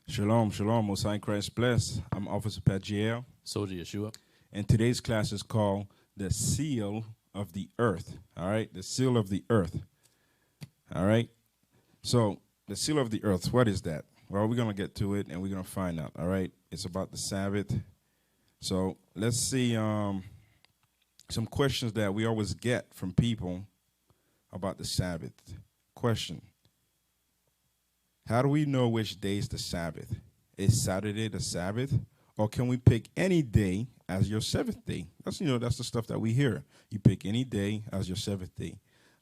Shalom, shalom, Most High in Christ bless. I'm Officer Pagiel, Soldier Yeshua. and today's class is called The Seal of the Earth. All right, the seal of the earth. All right, so the seal of the earth, what is that? Well, we're going to get to it, and we're going to find out. All right, it's about the Sabbath. So let's see some questions that we always get from people about the Sabbath. Question: how do we know which day is the Sabbath? Is Saturday the Sabbath? Or can we pick any day as your seventh day? That's the stuff that we hear. You pick any day as your seventh day.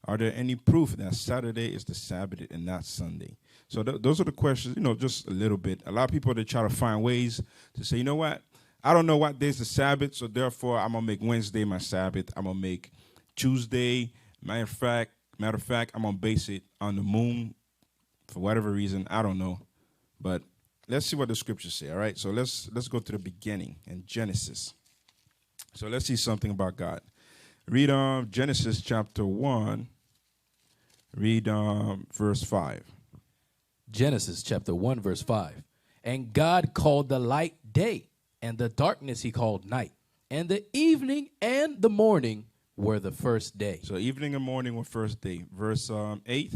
Are there any proof that Saturday is the Sabbath and not Sunday? So those are the questions, just a little bit. A lot of people, they try to find ways to say, you know what? I don't know what day is the Sabbath, so therefore I'm going to make Wednesday my Sabbath. I'm going to make Tuesday. Matter of fact, I'm going to base it on the moon. For whatever reason, I don't know. But let's see what the scriptures say, all right? So let's go to the beginning in Genesis. So let's see something about God. Read Genesis chapter 1. Read verse 5. Genesis chapter 1, verse 5. And God called the light day, and the darkness he called night. And the evening and the morning were the first day. So evening and morning were first day. Verse 8.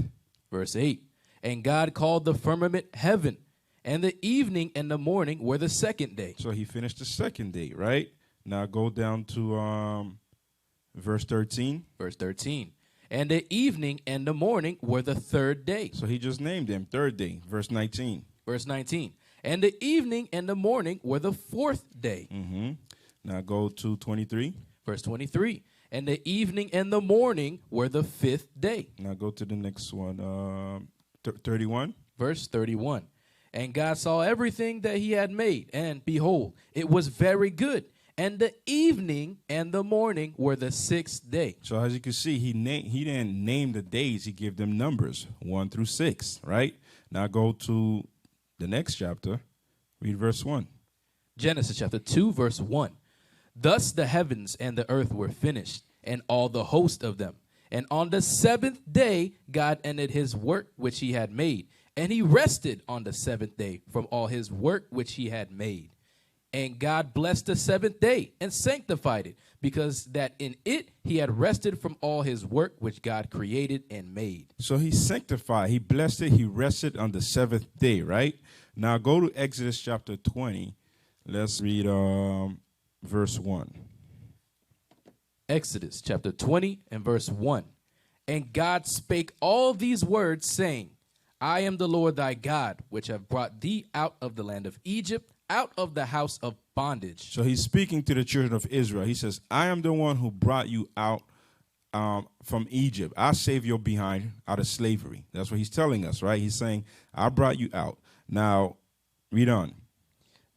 Verse 8. And God called the firmament heaven, and the evening and the morning were the second day. So he finished the second day, right? Now go down to verse 13. Verse 13. And the evening and the morning were the third day. So he just named them, third day. Verse 19. Verse 19. And the evening and the morning were the fourth day. Mm-hmm. Now go to 23. Verse 23. And the evening and the morning were the fifth day. Now go to the next one. 31. Verse 31. And God saw everything that he had made, and behold, it was very good. And the evening and the morning were the sixth day. So as you can see, he didn't name the days. He gave them numbers, 1 through 6, right? Now go to the next chapter. Read verse 1. Genesis chapter 2, verse 1. Thus the heavens and the earth were finished, and all the host of them. And on the seventh day, God ended his work which he had made. And he rested on the seventh day from all his work which he had made. And God blessed the seventh day and sanctified it, because that in it he had rested from all his work which God created and made. So he sanctified, he blessed it, he rested on the seventh day, right? Now go to Exodus chapter 20. Let's read verse 1. Exodus chapter 20 and verse 1. And God spake all these words, saying, I am the Lord thy God, which have brought thee out of the land of Egypt, out of the house of bondage. So he's speaking to the children of Israel. He says, I am the one who brought you out from Egypt. I saved your behind out of slavery. That's what he's telling us, right? He's saying, I brought you out. Now, read on.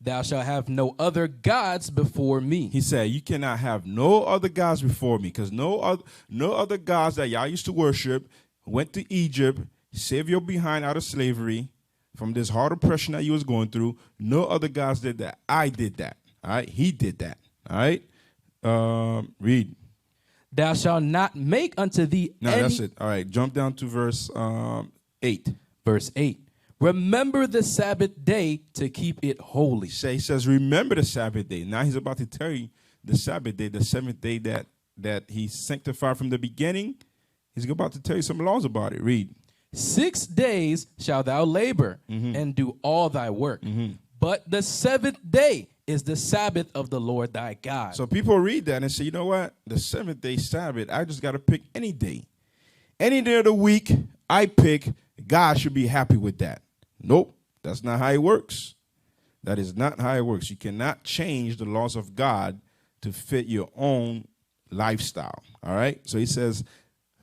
Thou shalt have no other gods before me. He said, you cannot have no other gods before me, because no other gods that y'all used to worship went to Egypt, saved your behind out of slavery from this hard oppression that you was going through. No other gods did that. I did that. All right? He did that. All right? Read. Thou shalt not make unto thee No, any... that's it. All right, jump down to verse 8. Verse 8. Remember the Sabbath day to keep it holy. He says, remember the Sabbath day. Now he's about to tell you the Sabbath day, the seventh day that he sanctified from the beginning. He's about to tell you some laws about it. Read. 6 days shalt thou labor and do all thy work. But the seventh day is the Sabbath of the Lord thy God. So people read that and say, you know what? The seventh day Sabbath, I just got to pick any day. Any day of the week I pick, God should be happy with that. Nope, that's not how it works. That is not how it works. You cannot change the laws of God to fit your own lifestyle. All right? So he says,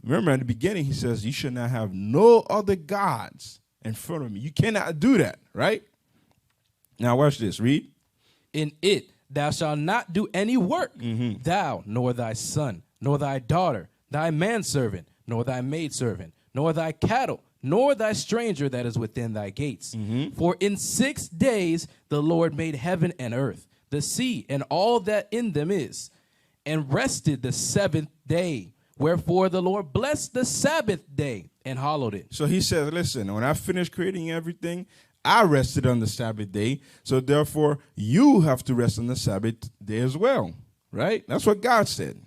remember at the beginning, he says, you should not have no other gods in front of me. You cannot do that, right? Now watch this. Read. In it thou shalt not do any work, thou, nor thy son, nor thy daughter, thy manservant, nor thy maidservant, nor thy cattle, nor thy stranger that is within thy gates. For in 6 days the Lord made heaven and earth, the sea, and all that in them is, and rested the seventh day. Wherefore the Lord blessed the Sabbath day and hallowed it. So he says, listen, when I finish creating everything, I rested on the Sabbath day, so therefore you have to rest on the Sabbath day as well, right? That's what God said.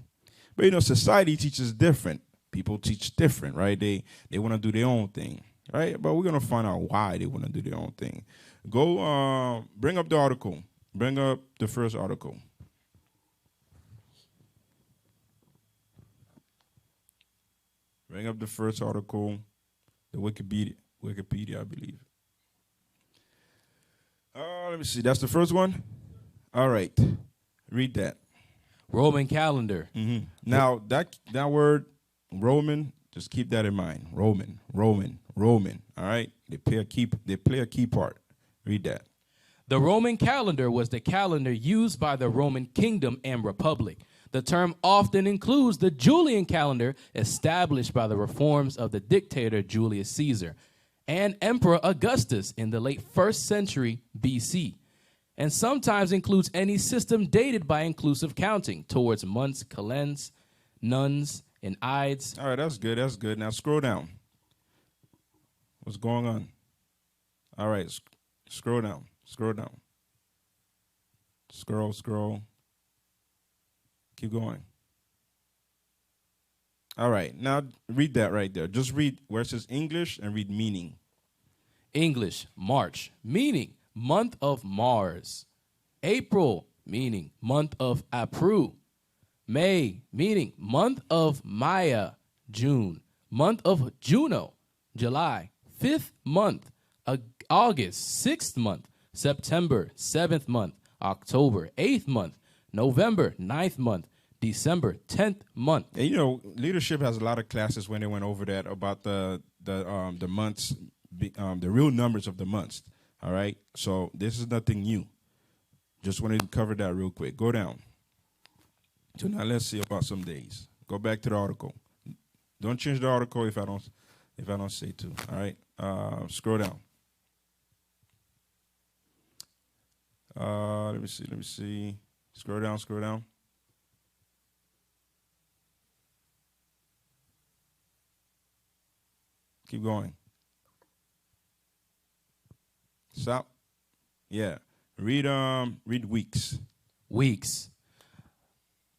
But, you know, society teaches different. People teach different, right? They want to do their own thing, right? But we're going to find out why they want to do their own thing. Go bring up the article. Bring up the first article. Bring up the first article, the Wikipedia, I believe. Let me see. That's the first one? All right. Read that. Roman calendar. Mm-hmm. Now, that word, Roman, just keep that in mind. Roman. All right? They play a key part. Read that. The Roman calendar was the calendar used by the Roman kingdom and republic. The term often includes the Julian calendar established by the reforms of the dictator Julius Caesar and Emperor Augustus in the late 1st century BC, and sometimes includes any system dated by inclusive counting towards months, kalends, nuns, and ides. All right, that's good. That's good. Now scroll down. What's going on? All right, scroll down. Scroll down. Scroll. Keep going. All right, now read that right there. Just read where it says English and read meaning. English, March, meaning month of Mars. April, meaning month of April. May, meaning month of Maya. June, month of Juno. July, 5th month. August, 6th month. September, 7th month. October, 8th month. November, 9th month. December, 10th month. And you know, leadership has a lot of classes when they went over that about the months, the real numbers of the months. All right, so this is nothing new. Just wanted to cover that real quick. Go down. So now let's see about some days. Go back to the article. Don't change the article if I don't say to. All right, scroll down. Let me see. Scroll down. Keep going. Stop. Yeah. Read weeks. Weeks.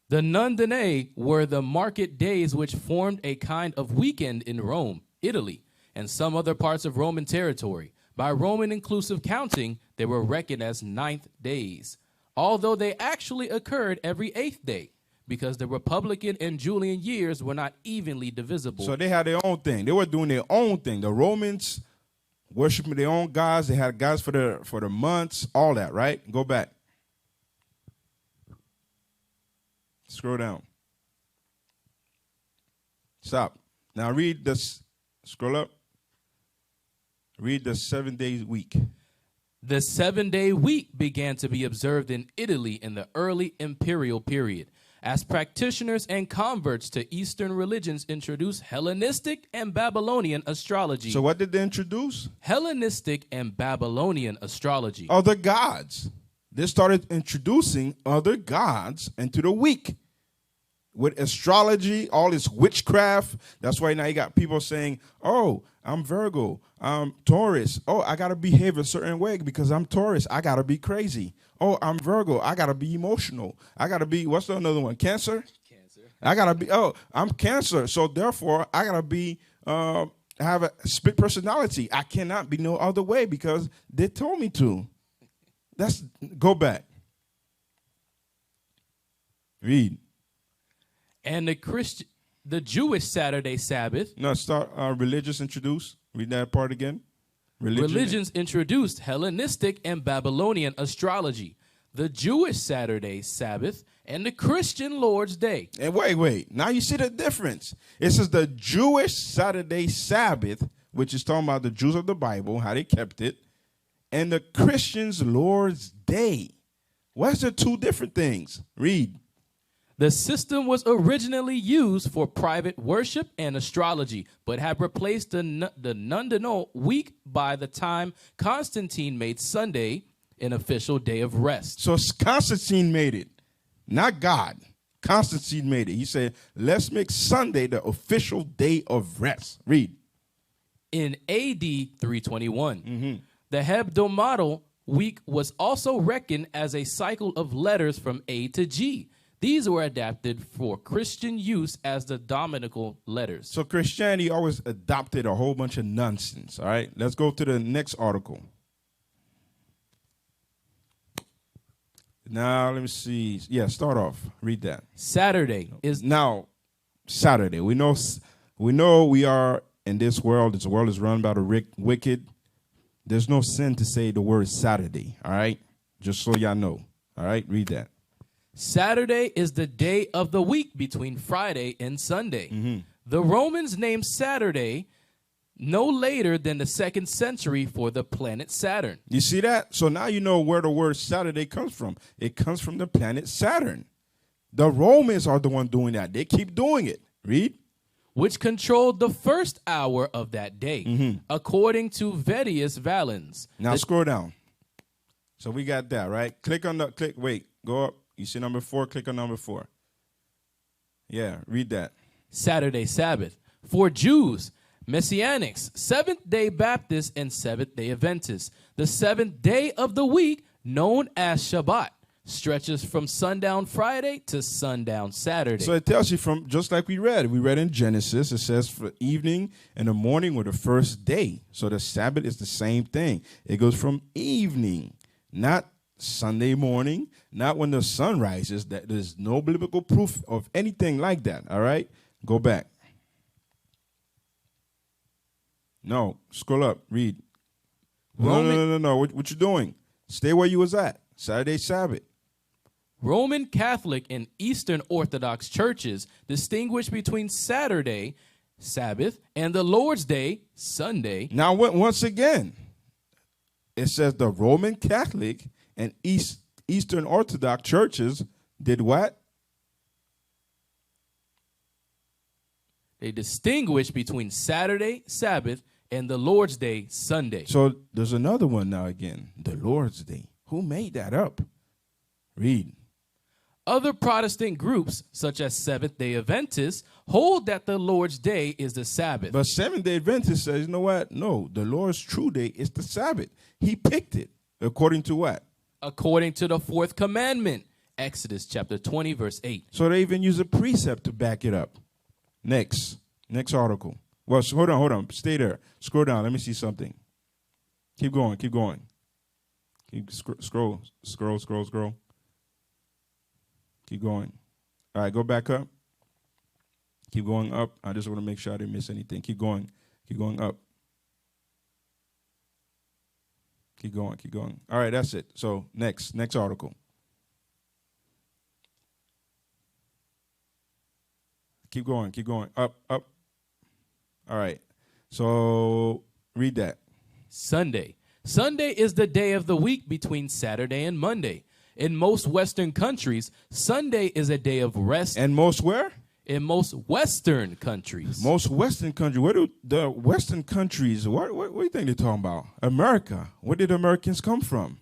The Nundinae were the market days which formed a kind of weekend in Rome, Italy, and some other parts of Roman territory. By Roman inclusive counting, they were reckoned as 9th days, although they actually occurred every 8th day, because the Republican and Julian years were not evenly divisible. So they had their own thing. They were doing their own thing. The Romans worshiping their own gods. They had gods for the months, all that, right? Go back. Scroll down. Stop. Now read this. Scroll up. Read the 7-day week. The 7-day week began to be observed in Italy in the early imperial period, as practitioners and converts to Eastern religions introduced Hellenistic and Babylonian astrology. So what did they introduce? Hellenistic and Babylonian astrology. Other gods. They started introducing other gods into the week. With astrology, all this witchcraft. That's why now you got people saying, oh, I'm Virgo, I'm Taurus. Oh, I got to behave a certain way because I'm Taurus. I got to be crazy. Oh, I'm Virgo. I got to be emotional. I got to be, what's the another one? Cancer? I got to be, I'm Cancer. So therefore, I got to be, have a split personality. I cannot be no other way because they told me to. Go back. Read. And the Jewish Saturday Sabbath. No, start religious introduce. Read that part again. Religions introduced Hellenistic and Babylonian astrology, the Jewish Saturday Sabbath, and the Christian Lord's Day. And wait. Now you see the difference. It says the Jewish Saturday Sabbath, which is talking about the Jews of the Bible, how they kept it, and the Christian's Lord's Day. What's the two different things? Read. The system was originally used for private worship and astrology, but had replaced the Nundinal week by the time Constantine made Sunday an official day of rest. So Constantine made it, not God. Constantine made it. He said, let's make Sunday the official day of rest. Read. In AD 321, The hebdomadal week was also reckoned as a cycle of letters from A to G. These were adapted for Christian use as the dominical letters. So Christianity always adopted a whole bunch of nonsense. All right, let's go to the next article. Now, let me see. Yeah, start off. Read that. Saturday is now Saturday. We know we are in this world. This world is run by the wicked. There's no sin to say the word Saturday. All right, just so y'all know. All right, read that. Saturday is the day of the week between Friday and Sunday. The Romans named Saturday no later than the 2nd century for the planet Saturn. You see that? So now you know where the word Saturday comes from. It comes from the planet Saturn. The Romans are the one doing that. They keep doing it. Read. Which controlled the first hour of that day, according to Vettius Valens. Now scroll down. So we got that, right? Go up. You see number 4? Click on number 4. Yeah, read that. Saturday Sabbath. For Jews, Messianics, Seventh-day Baptists, and Seventh-day Adventists. The seventh day of the week, known as Shabbat, stretches from sundown Friday to sundown Saturday. So it tells you from, just like we read in Genesis, it says for evening and the morning were the first day. So the Sabbath is the same thing. It goes from evening, not Sunday morning, not when the sun rises. That there's no biblical proof of anything like that. All right, go back. No, scroll up. Read. No. What you doing? Stay where you was at. Saturday Sabbath. Roman Catholic and Eastern Orthodox churches distinguish between Saturday, Sabbath, and the Lord's Day, Sunday. Now, once again, it says the Roman Catholic and Eastern Orthodox churches did what? They distinguish between Saturday, Sabbath, and the Lord's Day, Sunday. So there's another one now again, the Lord's Day. Who made that up? Read. Other Protestant groups, such as Seventh-day Adventists, hold that the Lord's Day is the Sabbath. But Seventh-day Adventists says, you know what? No, the Lord's true day is the Sabbath. He picked it. According to what? According to the 4th commandment, Exodus chapter 20, verse 8. So they even use a precept to back it up. Next article. Well, hold on. Stay there. Scroll down. Let me see something. Keep going. Scroll. Keep going. All right, go back up. Keep going up. I just want to make sure I didn't miss anything. Keep going up. Keep going. All right, that's it. So next article. Keep going. Up. All right. So read that. Sunday. Sunday is the day of the week between Saturday and Monday. In most Western countries, Sunday is a day of rest. And most where? In most Western countries. Most Western countries. Where do the Western countries, what do you think they're talking about? America. Where did Americans come from?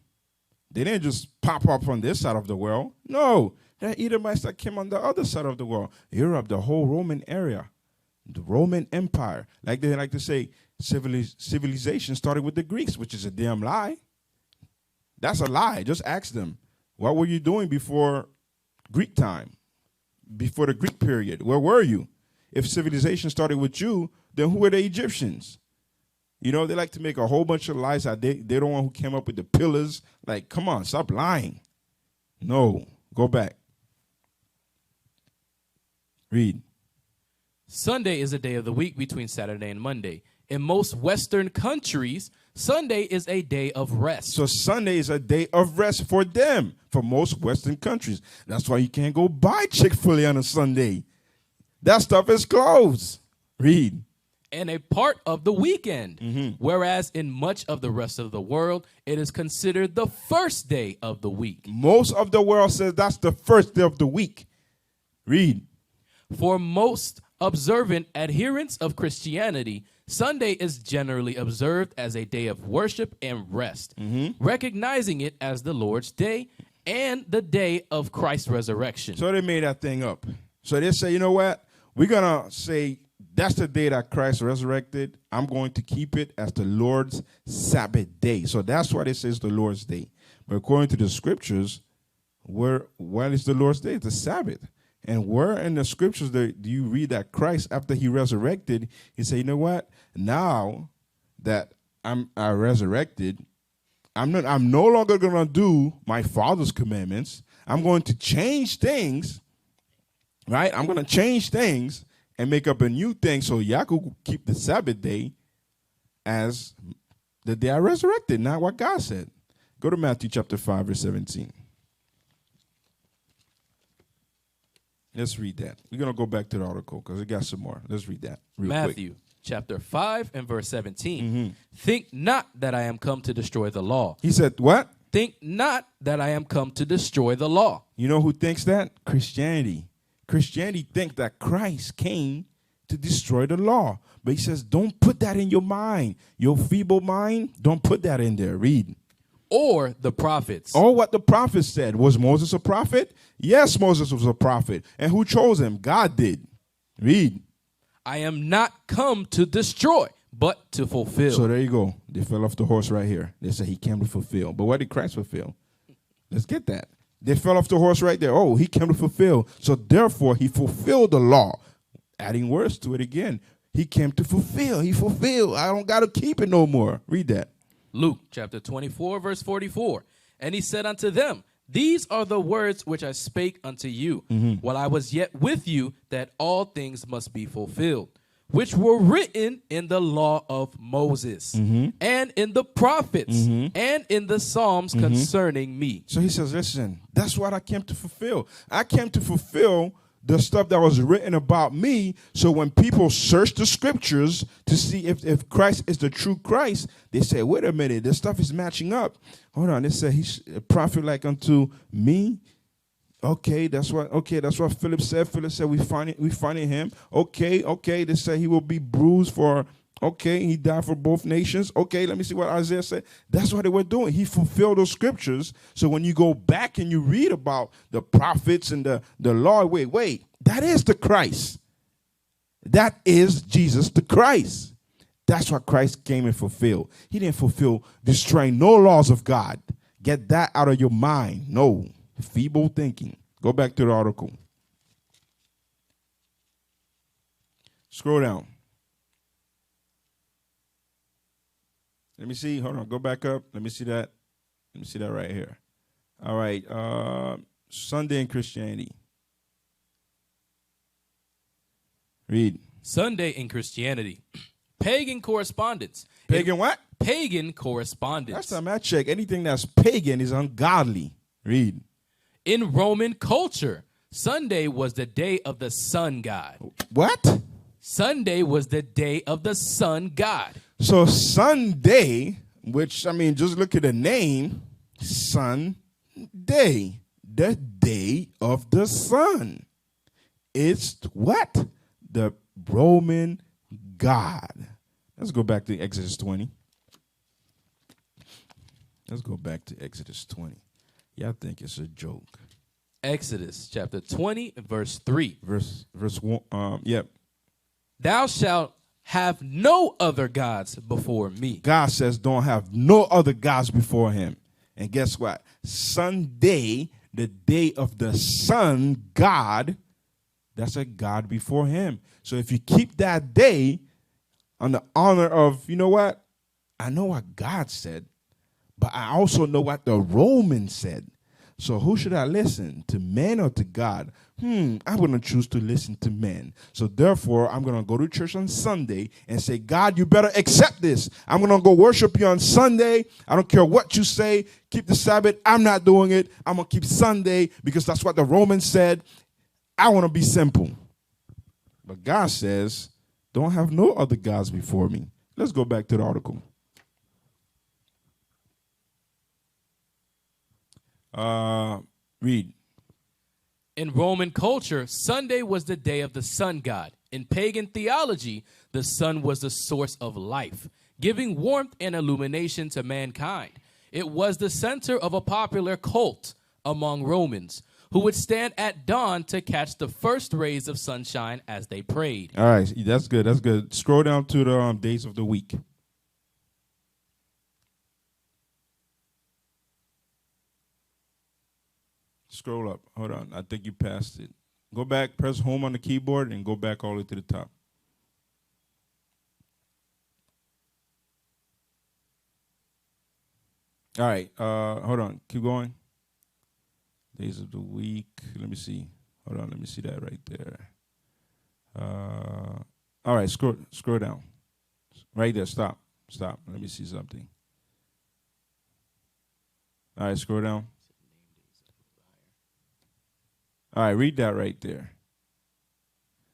They didn't just pop up on this side of the world. No. They're Edomites that came on the other side of the world. Europe, the whole Roman area. The Roman Empire. Like they like to say, civilization started with the Greeks, which is a damn lie. That's a lie. Just ask them. What were you doing before Greek time? Before the Greek period? Where were you? If civilization started with you, then who were the Egyptians? You know, they like to make a whole bunch of lies. They're the one who came up with the pillars. Like, come on, stop lying. No, go back. Read. Sunday is a day of the week between Saturday and Monday. In most Western countries, Sunday is a day of rest. So Sunday is a day of rest for them, for most Western countries. That's why you can't go buy Chick-fil-A on a Sunday. That stuff is closed. Read. And a part of the weekend, whereas in much of the rest of the world, it is considered the first day of the week. Most of the world says that's the first day of the week. Read. For most observant adherents of Christianity, Sunday is generally observed as a day of worship and rest, recognizing it as the Lord's Day and the day of Christ's resurrection. So they made that thing up. So they say, you know what? We're going to say That's the day that Christ resurrected. I'm going to keep it as the Lord's Sabbath day. So that's why it says the Lord's day. But according to the scriptures, what is the Lord's day? It's the Sabbath. And where in the scriptures do you read that Christ, after he resurrected, he said, you know what? Now that I resurrected, I'm no longer going to do my Father's commandments. I'm going to change things, right? I'm going to change things and make up a new thing so y'all could keep the Sabbath day as the day I resurrected, not what God said. Go to Matthew chapter 5, verse 17. Let's read that. We're going to go back to the article because we got some more. Let's read that real Matthew quick. chapter 5 and verse 17. Think not that I am come to destroy the law. He said, what? Think not that I am come to destroy the law. You know who thinks that? Christianity. Christianity thinks that Christ came to destroy the law. But he says, don't put that in your mind. Your feeble mind, don't put that in there. Read. Or the prophets. Or what the prophets said. Was Moses a prophet? Yes, Moses was a prophet. And who chose him? God did. Read. I am not come to destroy, but to fulfill. So there you go. They fell off the horse right here. They said he came to fulfill. But what did Christ fulfill? Let's get that. They fell off the horse right there. Oh, he came to fulfill. So therefore, he fulfilled the law. Adding words to it again. He came to fulfill. He fulfilled. I don't got to keep it no more. Read that. Luke chapter 24, verse 44. And he said unto them, these are the words which I spake unto you, while I was yet with you, that all things must be fulfilled, which were written in the law of Moses, and in the prophets, and in the Psalms concerning me. So he says, listen, that's what I came to fulfill. I came to fulfill the stuff that was written about me. So when people search the scriptures to see if Christ is the true Christ, they say, wait a minute, this stuff is matching up. Hold on, they say he's a prophet like unto me. Okay, that's what Philip said. Philip said we find in him. Okay, they say he will be bruised for. Okay, he died for both nations. Okay, let me see what Isaiah said. That's what they were doing. He fulfilled those scriptures. So when you go back and you read about the prophets and the law, wait, that is the Christ. That is Jesus the Christ. That's what Christ came and fulfilled. He didn't fulfill destroying no laws of God. Get that out of your mind. No, feeble thinking. Go back to the article. Scroll down. Let me see. Hold on. Go back up. Let me see that. Let me see that right here. All right. Sunday in Christianity. Read. Sunday in Christianity. Pagan correspondence. Pagan what? Pagan correspondence. Last time I checked, anything that's pagan is ungodly. Read. In Roman culture, Sunday was the day of the sun god. What? Sunday was the day of the sun god. So Sunday, which, I mean, just look at the name, Sunday, the day of the sun. It's what? The Roman god. Let's go back to Exodus 20. Let's go back to Exodus 20. Y'all think it's a joke. Exodus chapter 20, verse 3. Verse 1, yep. Thou shalt have no other gods before me. God says don't have no other gods before him. And guess what? Sunday, the day of the sun god, that's a god before him. So if you keep that day on the honor of, you know what? I know what God said, but I also know what the Romans said. So who should I listen to, men or to God? I'm going to choose to listen to men. So therefore, I'm going to go to church on Sunday and say, God, you better accept this. I'm going to go worship you on Sunday. I don't care what you say. Keep the Sabbath. I'm not doing it. I'm going to keep Sunday because that's what the Romans said. I want to be simple. But God says, don't have no other gods before me. Let's go back to the article. Read. In Roman culture, Sunday was the day of the sun god. In pagan theology, the sun was the source of life, giving warmth and illumination to mankind. It was the center of a popular cult among Romans, who would stand at dawn to catch the first rays of sunshine as they prayed. All right, that's good. That's good. Scroll down to the days of the week. Scroll up. Hold on. I think you passed it. Go back, press home on the keyboard, and go back all the way to the top. All right. Hold on. Keep going. Days of the week. Let me see. Hold on. Let me see that right there. All right. Scroll down. Right there. Stop. Let me see something. All right. Scroll down. All right, read that right there.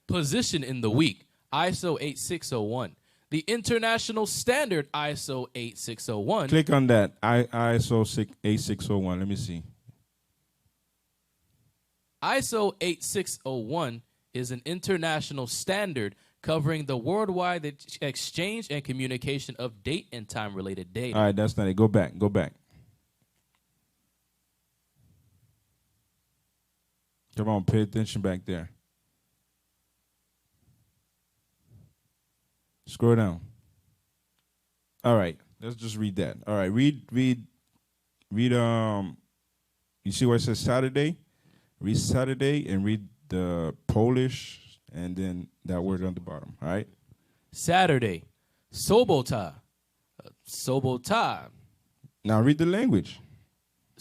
Position in the week, ISO 8601. The International Standard ISO 8601. Click on that, ISO 8601. Let me see. ISO 8601 is an international standard covering the worldwide exchange and communication of date and time-related data. All right, that's not it. Go back. Come on, pay attention back there. Scroll down. All right, let's just read that. All right, read. You see where it says Saturday? Read Saturday and read the Polish and then that word on the bottom. All right. Saturday, sobota, sobota. Now read the language.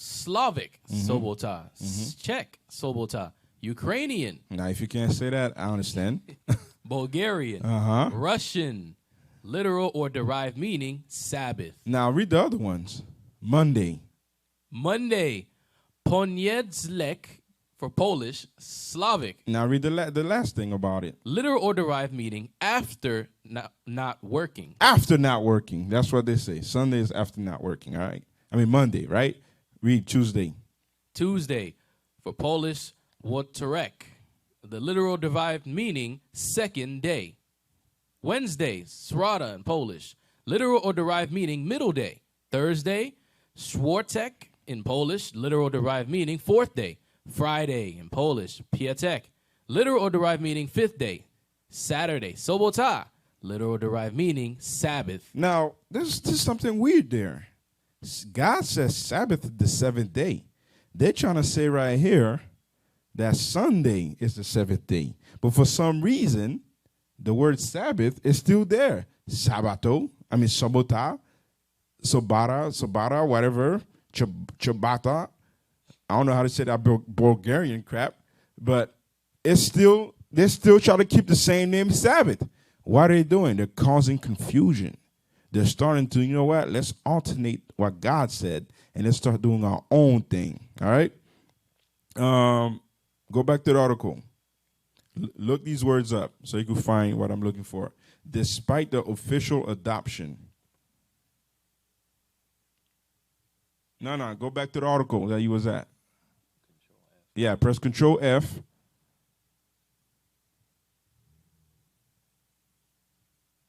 Slavic, sobota. Czech, sobota. Ukrainian. Now, if you can't say that, I understand. Bulgarian. Russian. Literal or derived meaning, Sabbath. Now, read the other ones. Monday. Monday. Poniedziałek for Polish. Slavic. Now, read the last thing about it. Literal or derived meaning, after not working. After not working. That's what they say. Sunday is after not working, all right? I mean, Monday, right? Read Tuesday. Tuesday, for Polish, wtorek. The literal derived meaning, second day. Wednesday, środa in Polish. Literal or derived meaning, middle day. Thursday, czwartek in Polish. Literal derived meaning, fourth day. Friday in Polish, piątek. Literal or derived meaning, fifth day. Saturday, sobota. Literal derived meaning, Sabbath. Now, there's something weird there. God says Sabbath is the seventh day. They're trying to say right here that Sunday is the seventh day. But for some reason, the word Sabbath is still there. Sabato, sobota, sobata, whatever, chabata. I don't know how to say that Bulgarian crap, but they're still trying to keep the same name, Sabbath. What are they doing? They're causing confusion. They're starting to, you know what? Let's alternate what God said and let's start doing our own thing. All right? Go back to the article. Look these words up so you can find what I'm looking for. Despite the official adoption. No. Go back to the article that you was at. Yeah, press Control F.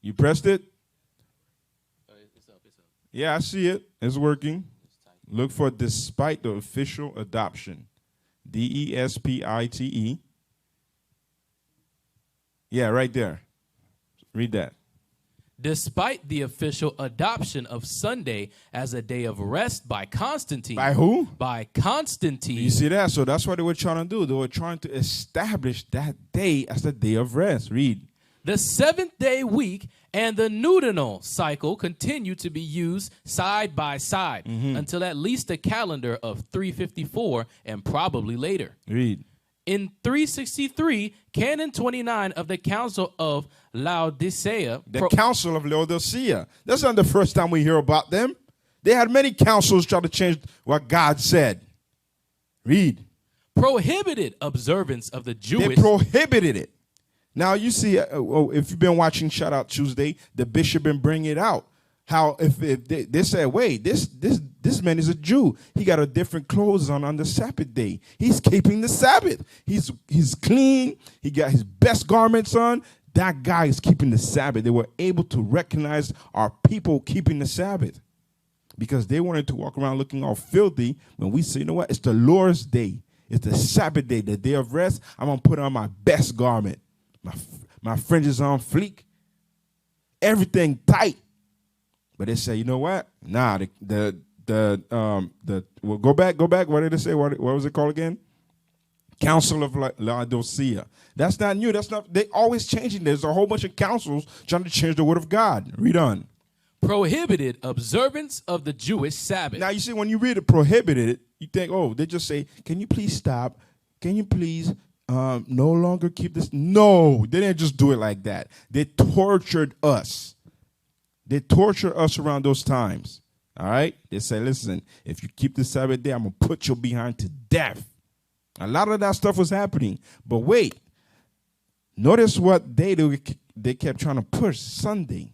You pressed it? Yeah, I see it. It's working. Look for despite the official adoption. DESPITE. Yeah, right there. Read that. Despite the official adoption of Sunday as a day of rest by Constantine. By who? By Constantine. You see that? So that's what they were trying to do. They were trying to establish that day as a day of rest. Read. The seventh-day week and the nudinal cycle continue to be used side by side until at least the calendar of 354 and probably later. Read. In 363, Canon 29 of the Council of Laodicea. The Council of Laodicea. That's not the first time we hear about them. They had many councils try to change what God said. Read. Prohibited observance of the Jewish. They prohibited it. Now, you see, if you've been watching Shout Out Tuesday, the bishop been bringing it out. How if they said, wait, this man is a Jew. He got a different clothes on the Sabbath day. He's keeping the Sabbath. He's clean. He got his best garments on. That guy is keeping the Sabbath. They were able to recognize our people keeping the Sabbath because they wanted to walk around looking all filthy when we say, you know what, it's the Lord's day. It's the Sabbath day, the day of rest. I'm going to put on my best garment. My fringes on fleek. Everything tight. But they say, you know what? Nah, well, go back. What did they say? What was it called again? Council of Laodicea. That's not new. They always changing. There's a whole bunch of councils trying to change the word of God. Read on. Prohibited observance of the Jewish Sabbath. Now, you see, when you read it, prohibited, you think, oh, they just say, can you please stop? Can you please no longer keep this? No, they didn't just do it like that. They tortured us. They tortured us around those times. All right? They say, listen, if you keep the Sabbath day, I'm going to put you behind to death. A lot of that stuff was happening. But wait, notice what day they kept trying to push. Sunday.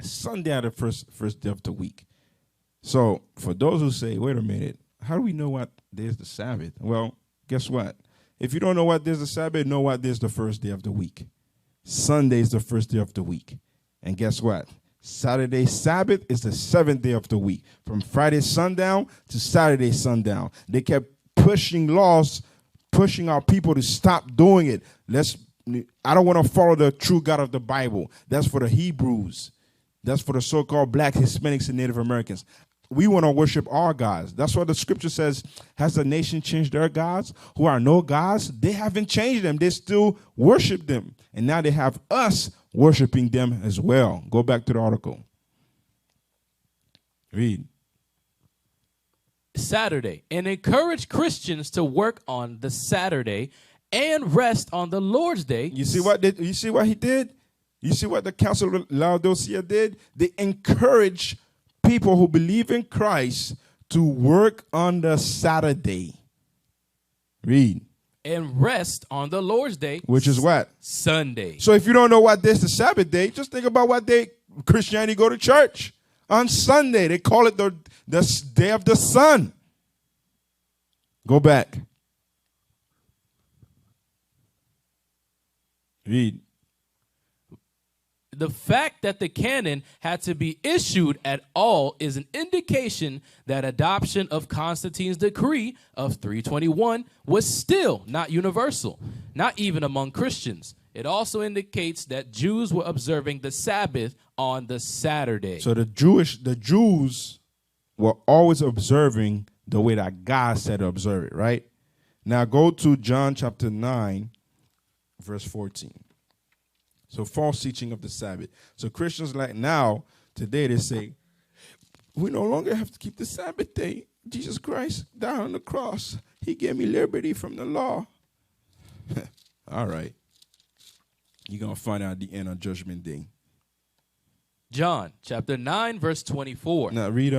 Sunday are the first day of the week. So for those who say, wait a minute, how do we know what day is the Sabbath? Well, guess what? If you don't know what day is the Sabbath, know what day is the first day of the week. Sunday is the first day of the week. And guess what? Saturday Sabbath is the seventh day of the week. From Friday sundown to Saturday sundown. They kept pushing laws, pushing our people to stop doing it. I don't want to follow the true God of the Bible. That's for the Hebrews. That's for the so-called black, Hispanics, and Native Americans. We want to worship our gods. That's what the scripture says. Has the nation changed their gods? Who are no gods? They haven't changed them. They still worship them. And now they have us worshiping them as well. Go back to the article. Read. Saturday, and encourage Christians to work on the Saturday and rest on the Lord's day. You see what he did? You see what the Council of Laodicea did? They encourage people who believe in Christ to work on the Saturday. Read. And rest on the Lord's day. Which is what? Sunday. So if you don't know what day is the Sabbath day, just think about what day Christianity go to church. On Sunday, they call it the day of the sun. Go back. Read. The fact that the canon had to be issued at all is an indication that adoption of Constantine's decree of 321 was still not universal, not even among Christians. It also indicates that Jews were observing the Sabbath on the Saturday. So the Jews were always observing the way that God said to observe it, right? Now go to John chapter 9, verse 14. So false teaching of the Sabbath. So Christians today they say, we no longer have to keep the Sabbath day. Jesus Christ died on the cross. He gave me liberty from the law. All right. You're going to find out at the end on Judgment Day. John chapter 9, verse 24. Now read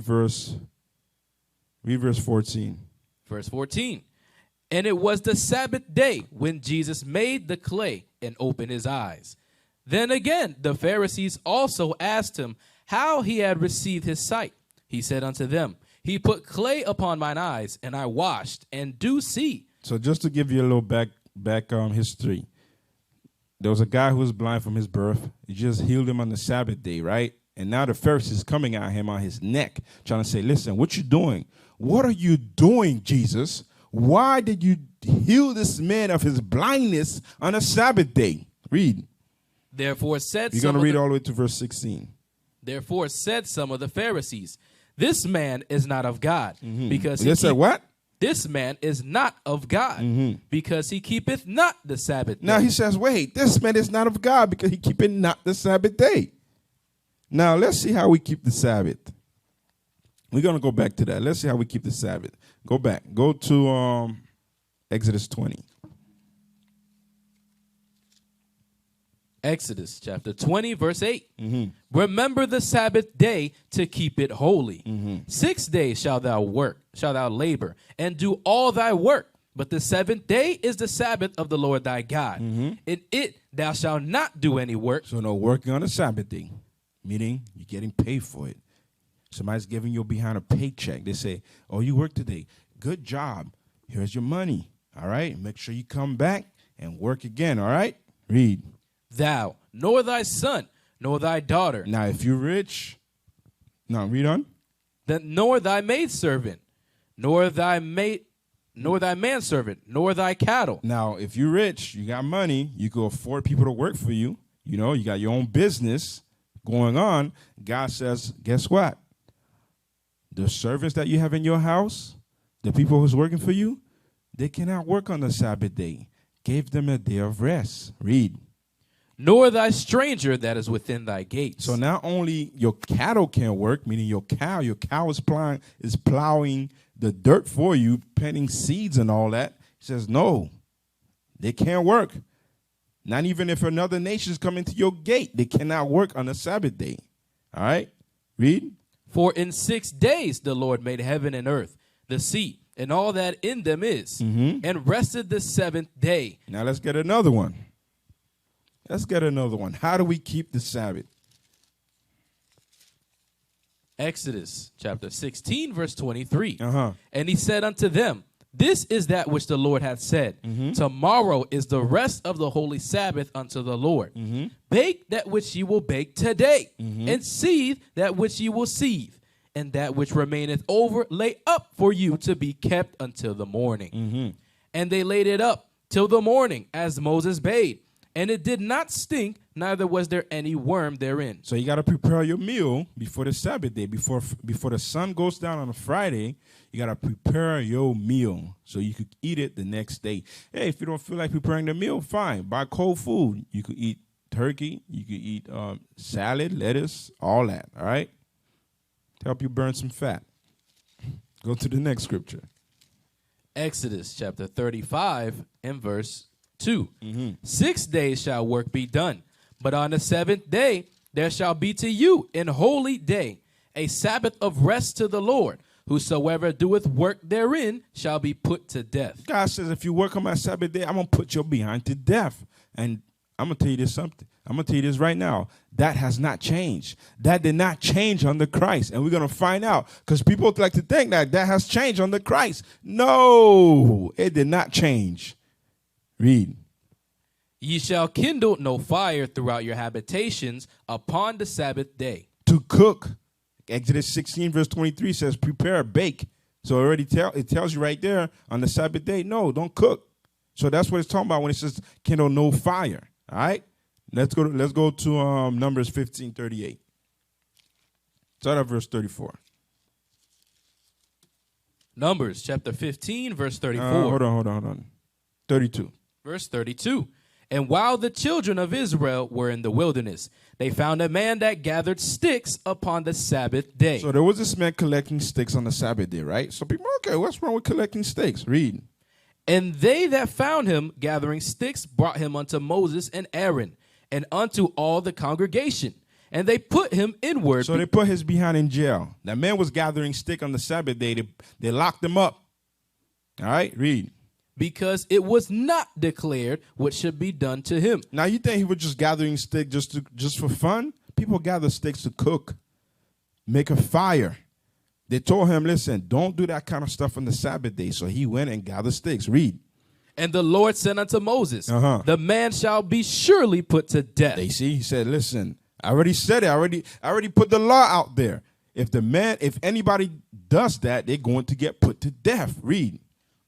verse 14. Verse 14. And it was the Sabbath day when Jesus made the clay and opened his eyes. Then again, the Pharisees also asked him how he had received his sight. He said unto them, he put clay upon mine eyes, and I washed, and do see. So just to give you a little back history, there was a guy who was blind from his birth. He just healed him on the Sabbath day, right? And now the Pharisees coming at him on his neck, trying to say, listen, what you doing? What are you doing, Jesus? Why did you heal this man of his blindness on a Sabbath day? Read. Therefore said You're going to read all the way to verse 16. Therefore said some of the Pharisees, this man is not of God. Because they said what? This man is not of God, because he keepeth not the Sabbath day. Now he says, wait, this man is not of God because he keepeth not the Sabbath day. Now let's see how we keep the Sabbath. We're going to go back to that. Let's see how we keep the Sabbath. Go back. Go to Exodus 20. Exodus chapter 20, verse 8. Remember the Sabbath day to keep it holy. 6 days shalt thou labor, and do all thy work. But the seventh day is the Sabbath of the Lord thy God. In it thou shalt not do any work. So no working on the Sabbath day, meaning you're getting paid for it. Somebody's giving you behind a paycheck. They say, oh, you worked today. Good job. Here's your money. All right. Make sure you come back and work again. All right. Read. Thou, nor thy son, nor thy daughter. Now, if you're rich, now read on. Nor thy maidservant, nor thy nor thy manservant, nor thy cattle. Now, if you're rich, you got money, you can afford people to work for you. You know, you got your own business going on. God says, guess what? The servants that you have in your house, the people who's working for you, they cannot work on the Sabbath day. Give them a day of rest. Read. Nor thy stranger that is within thy gates. So not only your cattle can't work, meaning your cow is plowing the dirt for you, planting seeds and all that. He says, no, they can't work. Not even if another nation is coming to your gate, they cannot work on the Sabbath day. All right, read. For in 6 days the Lord made heaven and earth, the sea, and all that in them is, and rested the seventh day. Now let's get another one. How do we keep the Sabbath? Exodus chapter 16, verse 23. Uh-huh. And he said unto them, this is that which the Lord hath said. Tomorrow is the rest of the holy Sabbath unto the Lord. Bake that which ye will bake today, and seethe that which ye will seethe, and that which remaineth over lay up for you to be kept until the morning. And they laid it up till the morning, as Moses bade. And it did not stink, neither was there any worm therein. So you got to prepare your meal before the Sabbath day. Before the sun goes down on a Friday, you got to prepare your meal so you could eat it the next day. Hey, if you don't feel like preparing the meal, fine. Buy cold food. You could eat turkey. You could eat salad, lettuce, all that, all right? To help you burn some fat. Go to the next scripture. Exodus chapter 35 and verse 2. 6 days shall work be done, but on the seventh day there shall be to you an holy day, a Sabbath of rest to the Lord. Whosoever doeth work therein shall be put to death. God says, if you work on my Sabbath day, I'm going to put you behind to death. And I'm going to tell you this something. I'm going to tell you this right now. That has not changed. That did not change under Christ. And we're going to find out, because people like to think that has changed under Christ. No, it did not change. Read. Ye shall kindle no fire throughout your habitations upon the Sabbath day. To cook. Exodus 16 verse 23 says, prepare, bake. So it tells you right there on the Sabbath day, no, don't cook. So that's what it's talking about when it says kindle no fire. All right? Let's go to Numbers 15:38. Start at verse 34. Numbers chapter 15 verse 34. Hold on. 32. Verse 32. And while the children of Israel were in the wilderness, they found a man that gathered sticks upon the Sabbath day. So there was this man collecting sticks on the Sabbath day, right? So people, okay, what's wrong with collecting sticks? Read. And they that found him gathering sticks brought him unto Moses and Aaron and unto all the congregation. And they put him inward. So they put his behind in jail. That man was gathering stick on the Sabbath day. They locked him up. All right, read. Because it was not declared what should be done to him. Now you think he was just gathering stick just for fun? People gather sticks to cook, make a fire. They told him, listen, don't do that kind of stuff on the Sabbath day. So he went and gathered sticks. Read. And the Lord said unto Moses, the man shall be surely put to death. They see, he said, listen, I already said it. I already put the law out there. If anybody does that, they're going to get put to death. Read.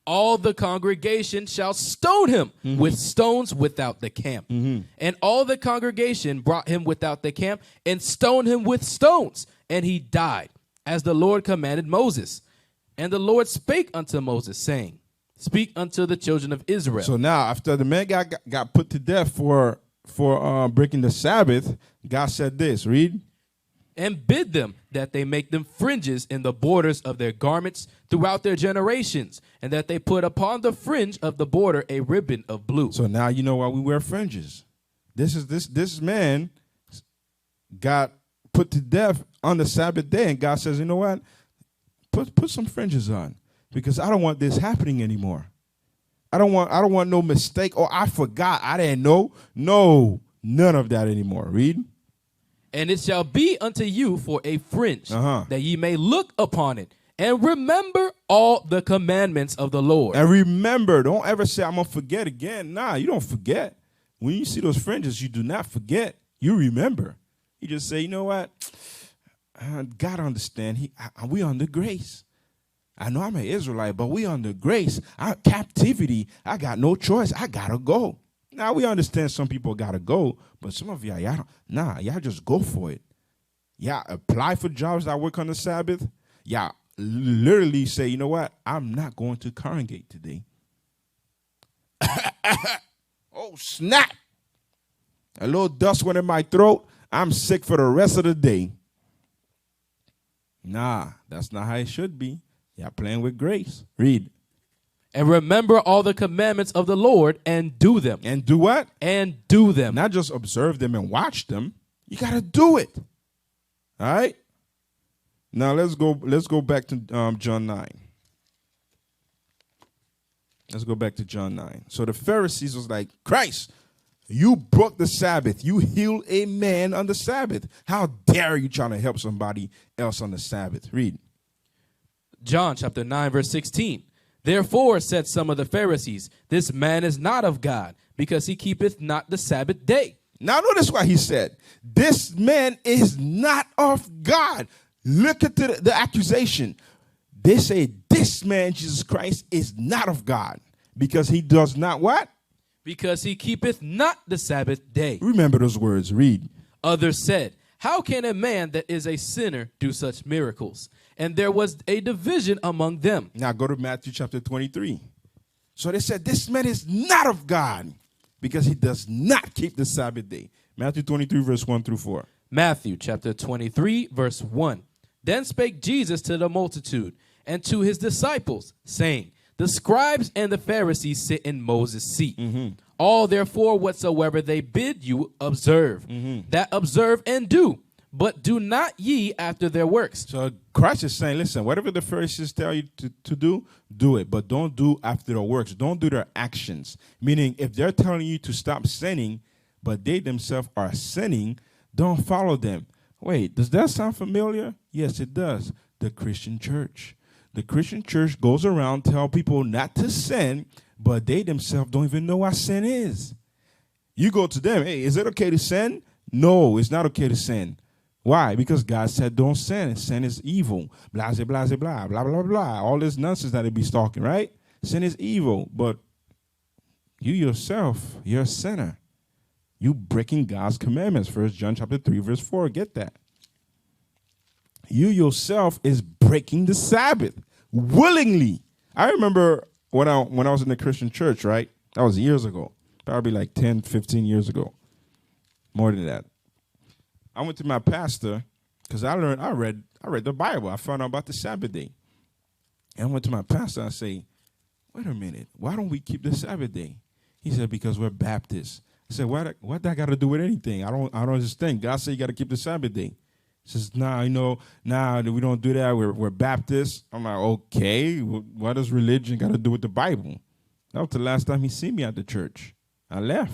All the congregation shall stone him with stones without the camp. And all the congregation brought him without the camp and stoned him with stones. And he died, as the Lord commanded Moses. And the Lord spake unto Moses, saying, speak unto the children of Israel. So now, after the man got put to death for breaking the Sabbath, God said this. Read. And bid them that they make them fringes in the borders of their garments throughout their generations, and that they put upon the fringe of the border a ribbon of blue. So now you know why we wear fringes. This man got put to death on the Sabbath day, and God says, you know what? Put some fringes on, because I don't want this happening anymore. I don't want no mistake. Oh, I forgot. I didn't know. No, none of that anymore. Read. And it shall be unto you for a fringe, that ye may look upon it, and remember all the commandments of the Lord. And remember, don't ever say, I'm going to forget again. Nah, you don't forget. When you see those fringes, you do not forget. You remember. You just say, you know what? God understand. We under grace. I know I'm an Israelite, but we under grace. Our captivity, I got no choice. I got to go. Now, we understand some people got to go, but some of y'all don't. Y'all just go for it. Y'all apply for jobs that work on the Sabbath. Y'all literally say, you know what? I'm not going to congregate today. Oh, snap. A little dust went in my throat. I'm sick for the rest of the day. Nah, that's not how it should be. Y'all playing with grace. Read. And remember all the commandments of the Lord and do them. And do what? And do them. Not just observe them and watch them. You got to do it. All right? Now let's go back to John 9. Let's go back to John 9. So the Pharisees was like, Christ, you broke the Sabbath. You healed a man on the Sabbath. How dare you trying to help somebody else on the Sabbath? Read. John chapter 9, verse 16. Therefore said some of the Pharisees, this man is not of God, because he keepeth not the Sabbath day. Now notice what he said. This man is not of God. Look at the accusation. They say this man, Jesus Christ, is not of God, because he does not what? Because he keepeth not the Sabbath day. Remember those words. Read. Others said, how can a man that is a sinner do such miracles? And there was a division among them. Now go to Matthew chapter 23. So they said, this man is not of God because he does not keep the Sabbath day. Matthew 23, verse 1 through 4. Matthew chapter 23, verse 1. Then spake Jesus to the multitude and to his disciples, saying, the scribes and the Pharisees sit in Moses' seat. Mm-hmm. All therefore whatsoever they bid you observe, that observe and do. But do not ye after their works. So Christ is saying, listen, whatever the Pharisees tell you to do, do it. But don't do after their works. Don't do their actions. Meaning, if they're telling you to stop sinning, but they themselves are sinning, don't follow them. Wait, does that sound familiar? Yes, it does. The Christian church. The Christian church goes around tell people not to sin, but they themselves don't even know what sin is. You go to them, hey, is it okay to sin? No, it's not okay to sin. Why? Because God said don't sin. Sin is evil. Blah, blah, blah, blah, blah, blah, blah. All this nonsense that they be talking, right? Sin is evil. But you yourself, you're a sinner. You breaking God's commandments. 1 John chapter 3, verse 4. Get that. You yourself is breaking the Sabbath willingly. I remember when I was in the Christian church, right? That was years ago. Probably like 10, 15 years ago. More than that. I went to my pastor because I read the Bible. I found out about the Sabbath day. And I went to my pastor and I say, wait a minute, why don't we keep the Sabbath day? He said, because we're Baptists. I said, what that got to do with anything? I don't understand. God said you got to keep the Sabbath day. He says, we don't do that. We're Baptists. I'm like, okay, what does religion got to do with the Bible? That was the last time he seen me at the church. I left.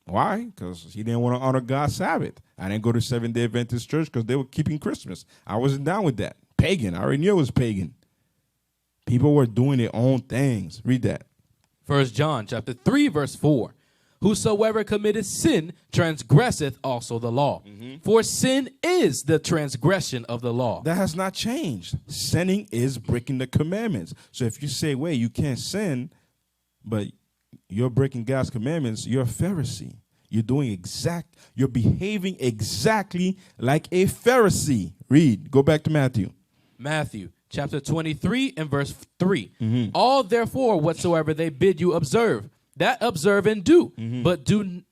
Why? Because he didn't want to honor God's Sabbath. I didn't go to Seventh-day Adventist church because they were keeping Christmas. I wasn't down with that. Pagan. I already knew it was pagan. People were doing their own things. Read that. 1 John chapter 3, verse 4. Whosoever committeth sin transgresseth also the law. Mm-hmm. For sin is the transgression of the law. That has not changed. Sinning is breaking the commandments. So if you say, wait, you can't sin, but you're breaking God's commandments, you're a Pharisee. You're behaving exactly like a Pharisee. Read. Go back to Matthew. Matthew chapter 23 and verse 3. Mm-hmm. All therefore whatsoever they bid you observe, that observe and do. Mm-hmm.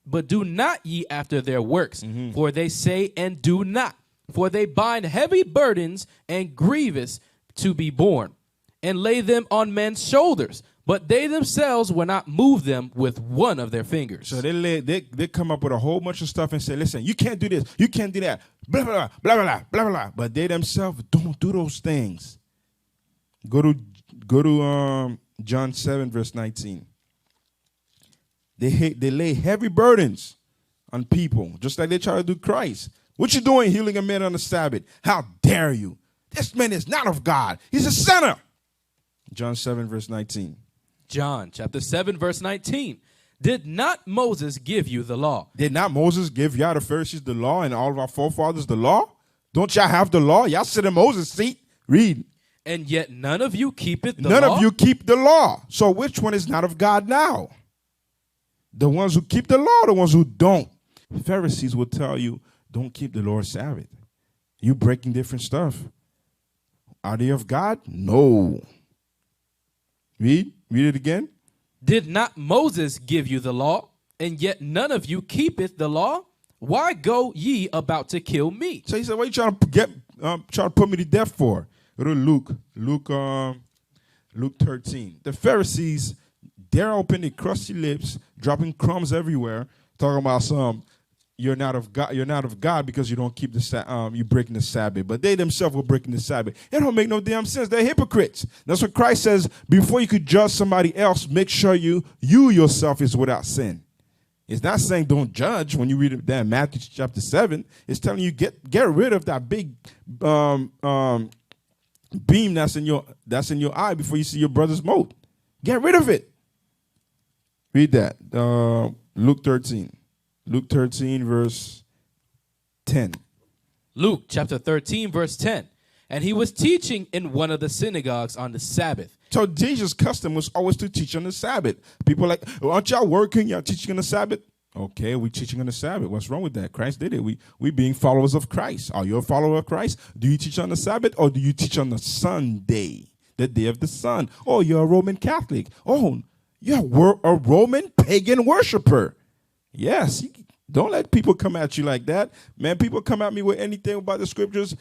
But do not ye after their works. Mm-hmm. For they say and do not. For they bind heavy burdens and grievous to be borne, and lay them on men's shoulders. But they themselves will not move them with one of their fingers. So they come up with a whole bunch of stuff and say, listen, you can't do this, you can't do that, blah, blah, blah, blah, blah, blah, blah. But they themselves don't do those things. Go to John 7, verse 19. They lay heavy burdens on people, just like they try to do Christ. What you doing healing a man on the Sabbath? How dare you? This man is not of God. He's a sinner. John 7, verse 19. John chapter 7, verse 19. Did not Moses give you the law? Did not Moses give y'all the Pharisees the law and all of our forefathers the law? Don't y'all have the law? Y'all sit in Moses' seat. Read. And yet none of you keepeth the None law? of you keep the law. So which one is not of God now? The ones who keep the law, the ones who don't. Pharisees will tell you, don't keep the Lord's Sabbath. You breaking different stuff. Are they of God? No. Read it again. Did not Moses give you the law? And yet none of you keepeth the law? Why go ye about to kill me? So he said, what are you trying to put me to death for? Go to Luke 13. The Pharisees, they're open their crusty lips, dropping crumbs everywhere, talking about you're not of God because you don't keep you breaking the Sabbath. But they themselves were breaking the Sabbath. It don't make no damn sense. They're hypocrites. That's what Christ says. Before you could judge somebody else, make sure you yourself is without sin. It's not saying don't judge when you read that in Matthew chapter 7. It's telling you get rid of that big beam that's in your eye before you see your brother's mote. Get rid of it. Read that. Luke 13. Luke 13, verse 10. Luke chapter 13, verse 10. And he was teaching in one of the synagogues on the Sabbath. So Jesus' custom was always to teach on the Sabbath. People are like, aren't y'all working? Y'all teaching on the Sabbath? Okay, we teaching on the Sabbath. What's wrong with that? Christ did it. We being followers of Christ. Are you a follower of Christ? Do you teach on the Sabbath or do you teach on the Sunday, the day of the sun? Oh, you're a Roman Catholic. Oh, you're a Roman pagan worshiper. Yes, don't let people come at you like that. Man, people come at me with anything about the scriptures.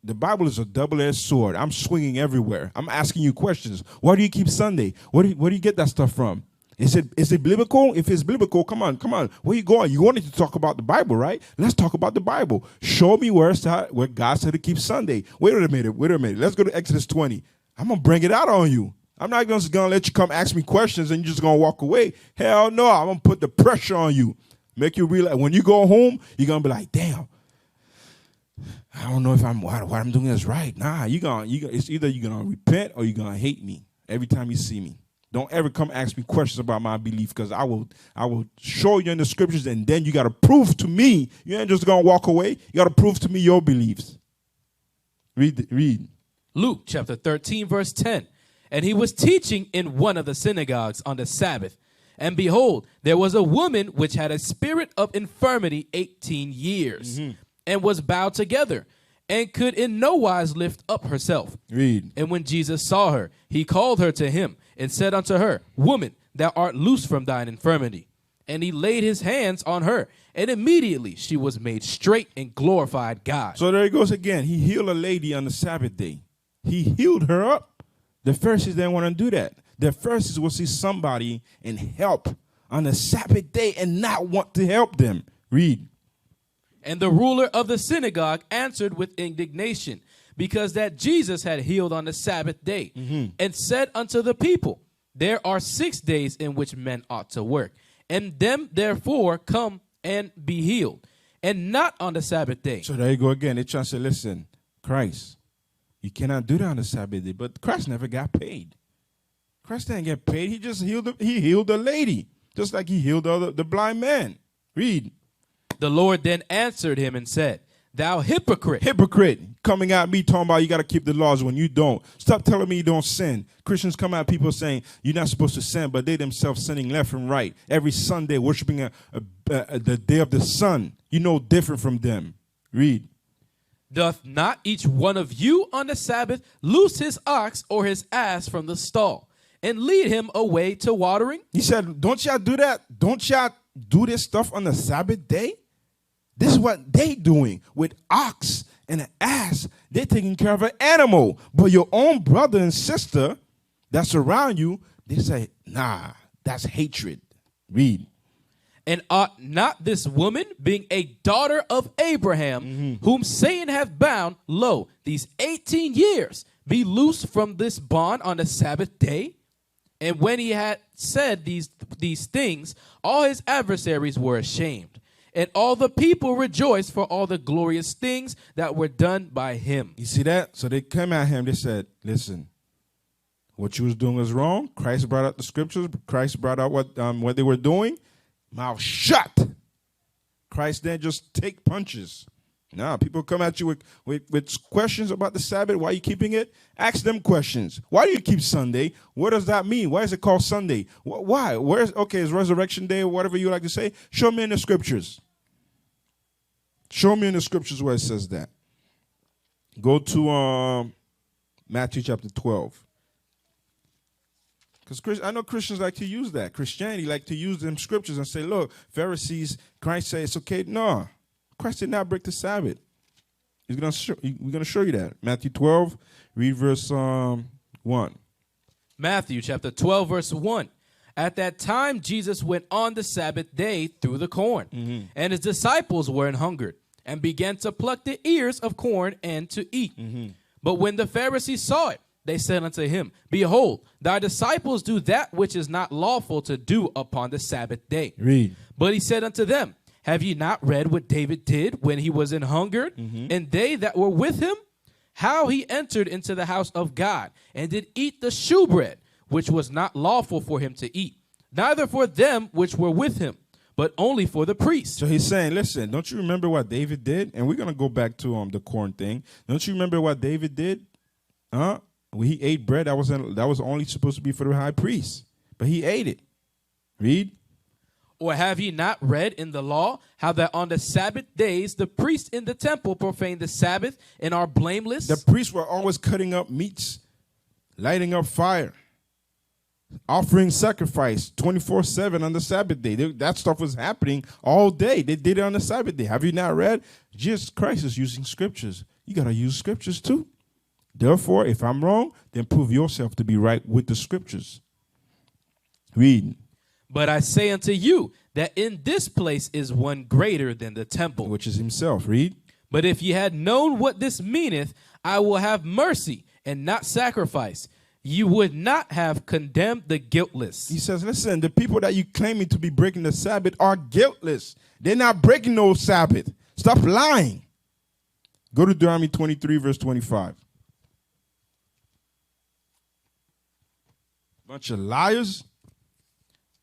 The Bible is a double-edged sword. I'm swinging everywhere. I'm asking you questions. Why do you keep Sunday? Where do you get that stuff from? Is it biblical? If it's biblical, come on. Where you going? You wanted to talk about the Bible, right? Let's talk about the Bible. Show me where God said to keep Sunday. Wait a minute. Let's go to Exodus 20. I'm going to bring it out on you. I'm not just going to let you come ask me questions and you're just going to walk away. Hell no. I'm going to put the pressure on you. Make you realize when you go home, you're going to be like, damn. I don't know if what I'm doing is right. Nah, it's either you're going to repent or you're going to hate me every time you see me. Don't ever come ask me questions about my belief because I will show you in the scriptures and then you got to prove to me. You ain't just going to walk away. You got to prove to me your beliefs. Read. Luke chapter 13, verse 10. And he was teaching in one of the synagogues on the Sabbath. And behold, there was a woman which had a spirit of infirmity 18 years. And was bowed together, and could in no wise lift up herself. Read. And when Jesus saw her, he called her to him, and said unto her, Woman, thou art loosed from thine infirmity. And he laid his hands on her, and immediately she was made straight and glorified God. So there he goes again. He healed a lady on the Sabbath day. He healed her up. The Pharisees didn't want to do that. The Pharisees will see somebody and help on the Sabbath day and not want to help them. Read. And the ruler of the synagogue answered with indignation, because that Jesus had healed on the Sabbath day, and said unto the people, There are 6 days in which men ought to work, and them therefore come and be healed, and not on the Sabbath day. So there you go again. They're trying to say, listen, Christ, you cannot do that on the Sabbath day. But Christ never got paid. Christ didn't get paid. He just healed the lady, just like he healed the blind man. Read. The Lord then answered him and said, Thou hypocrite. Hypocrite, coming at me talking about you got to keep the laws when you don't. Stop telling me you don't sin. Christians come at people saying you're not supposed to sin, but they themselves sinning left and right. Every Sunday worshiping the day of the sun. You know different from them. Read. Doth not each one of you on the Sabbath loose his ox or his ass from the stall, and lead him away to watering? He said, don't y'all do that? Don't y'all do this stuff on the Sabbath day? This is what they doing with ox and an ass. They're taking care of an animal. But your own brother and sister that's around you, they say, nah, that's hatred. Read. And ought not this woman, being a daughter of Abraham, whom Satan hath bound, lo, these 18 years, be loosed from this bond on the Sabbath day? And when he had said these things, all his adversaries were ashamed. And all the people rejoiced for all the glorious things that were done by him. You see that? So they came at him. They said, listen, what you was doing was wrong. Christ brought out the scriptures. Christ brought out what they were doing. Mouth shut. Christ didn't just take punches. Now, people come at you with questions about the Sabbath. Why are you keeping it? Ask them questions. Why do you keep Sunday? What does that mean? Why is it called Sunday? Why? It's Resurrection Day or whatever you like to say. Show me in the scriptures. Show me in the scriptures where it says that. Go to Matthew chapter 12. Because I know Christians like to use that. Christianity like to use them scriptures and say, look, Pharisees, Christ said it's okay. No. Christ did not break the Sabbath. We're going to show you that. Matthew 12, read verse 1. Matthew chapter 12, verse 1. At that time, Jesus went on the Sabbath day through the corn, and his disciples were an hungered, and began to pluck the ears of corn and to eat. But when the Pharisees saw it, they said unto him, Behold, thy disciples do that which is not lawful to do upon the Sabbath day. Read. But he said unto them, Have ye not read what David did when he was an hungered, and they that were with him? How he entered into the house of God, and did eat the shewbread, which was not lawful for him to eat, neither for them which were with him, but only for the priests. So he's saying, listen, don't you remember what David did? And we're going to go back to the corn thing. Don't you remember what David did? When he ate bread, that was only supposed to be for the high priest. But he ate it. Read. Or have ye not read in the law how that on the Sabbath days the priests in the temple profane the Sabbath and are blameless? The priests were always cutting up meats, lighting up fire, offering sacrifice 24/7 on the Sabbath day. That stuff was happening all day. They did it on the Sabbath day. Have you not read? Jesus Christ is using scriptures. You got to use scriptures too. Therefore, if I'm wrong, then prove yourself to be right with the scriptures. Read. But I say unto you that in this place is one greater than the temple. Which is himself. Read. But if ye had known what this meaneth, I will have mercy and not sacrifice, you would not have condemned the guiltless. He says, listen, the people that you claiming to be breaking the Sabbath are guiltless. They're not breaking no Sabbath. Stop lying. Go to Deuteronomy 23, verse 25. Bunch of liars.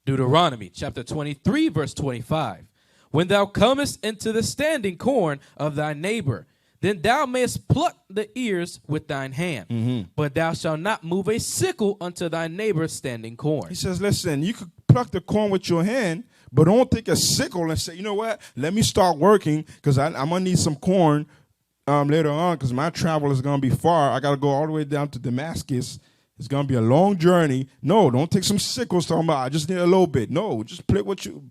Deuteronomy chapter 23, verse 25. When thou comest into the standing corn of thy neighbor, then thou mayest pluck the ears with thine hand, but thou shalt not move a sickle unto thy neighbor's standing corn. He says, listen, you could pluck the corn with your hand, but don't take a sickle and say, you know what, let me start working because I'm going to need some corn later on because my travel is going to be far. I got to go all the way down to Damascus. It's going to be a long journey. No, don't take some sickles talking about I just need a little bit. No, just pick what you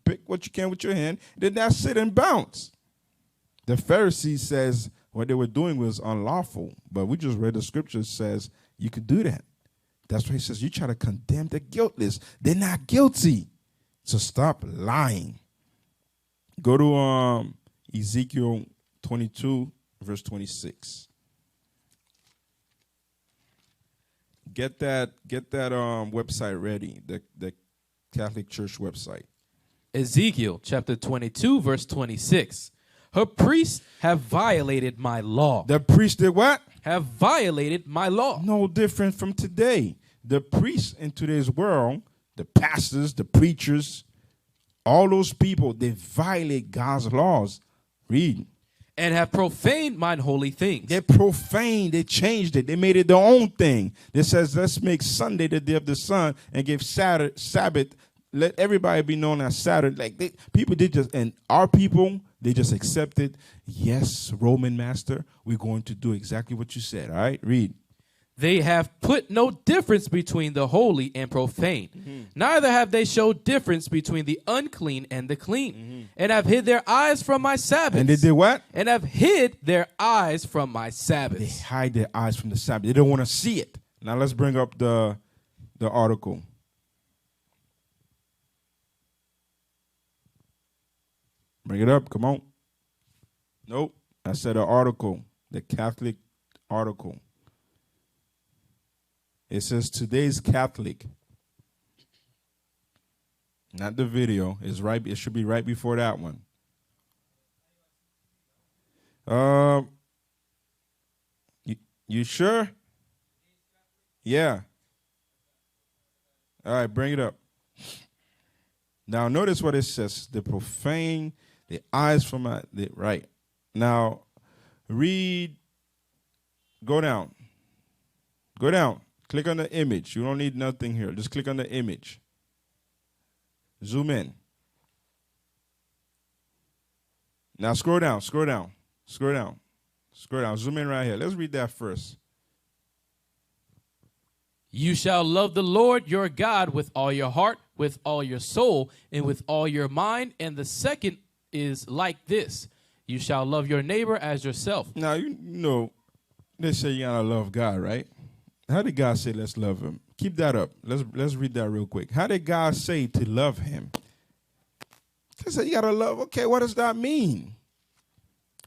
can with your hand. Then that's it and bounce. The Pharisees says what they were doing was unlawful, but we just read the scripture says you could do that. That's why he says you try to condemn the guiltless. They're not guilty. So stop lying. Go to Ezekiel 22, verse 26. Get that website ready, the Catholic Church website. Ezekiel chapter 22, verse 26. Her priests have violated my law. The priests did what? Have violated my law. No different from today. The priests in today's world, the pastors, the preachers, all those people, they violate God's laws. Read. And have profaned mine holy things. They profaned, they changed it, they made it their own thing. It says, let's make Sunday the day of the sun and give Sabbath, let everybody be known as Saturday. Like people did just, and our people, they just accepted, yes, Roman master, we're going to do exactly what you said. All right, read. They have put no difference between the holy and profane. Neither have they showed difference between the unclean and the clean. And have hid their eyes from my Sabbaths. And they did what? And have hid their eyes from my Sabbaths. They hide their eyes from the Sabbath. They don't want to see it. Now let's bring up the article. Bring it up. Come on. Nope. I said an article. The Catholic article. It says today's Catholic. Not the video. It's right. It should be right before that one. You sure? Yeah. All right, bring it up. Now notice what it says. The profane, the eyes from right. Now, Read. Go down. Go down. Click on the image. You don't need nothing here. Just click on the image. Zoom in. Now scroll down. Scroll down. Scroll down. Scroll down. Zoom in right here. Let's read that first. You shall love the Lord your God with all your heart, with all your soul, and with all your mind. And the second is like this. You shall love your neighbor as yourself. Now, you know, they say you gotta love God, right? How did God say let's love him? Keep that up. Let's read that real quick. How did God say to love him? He said you gotta love. Okay, what does that mean?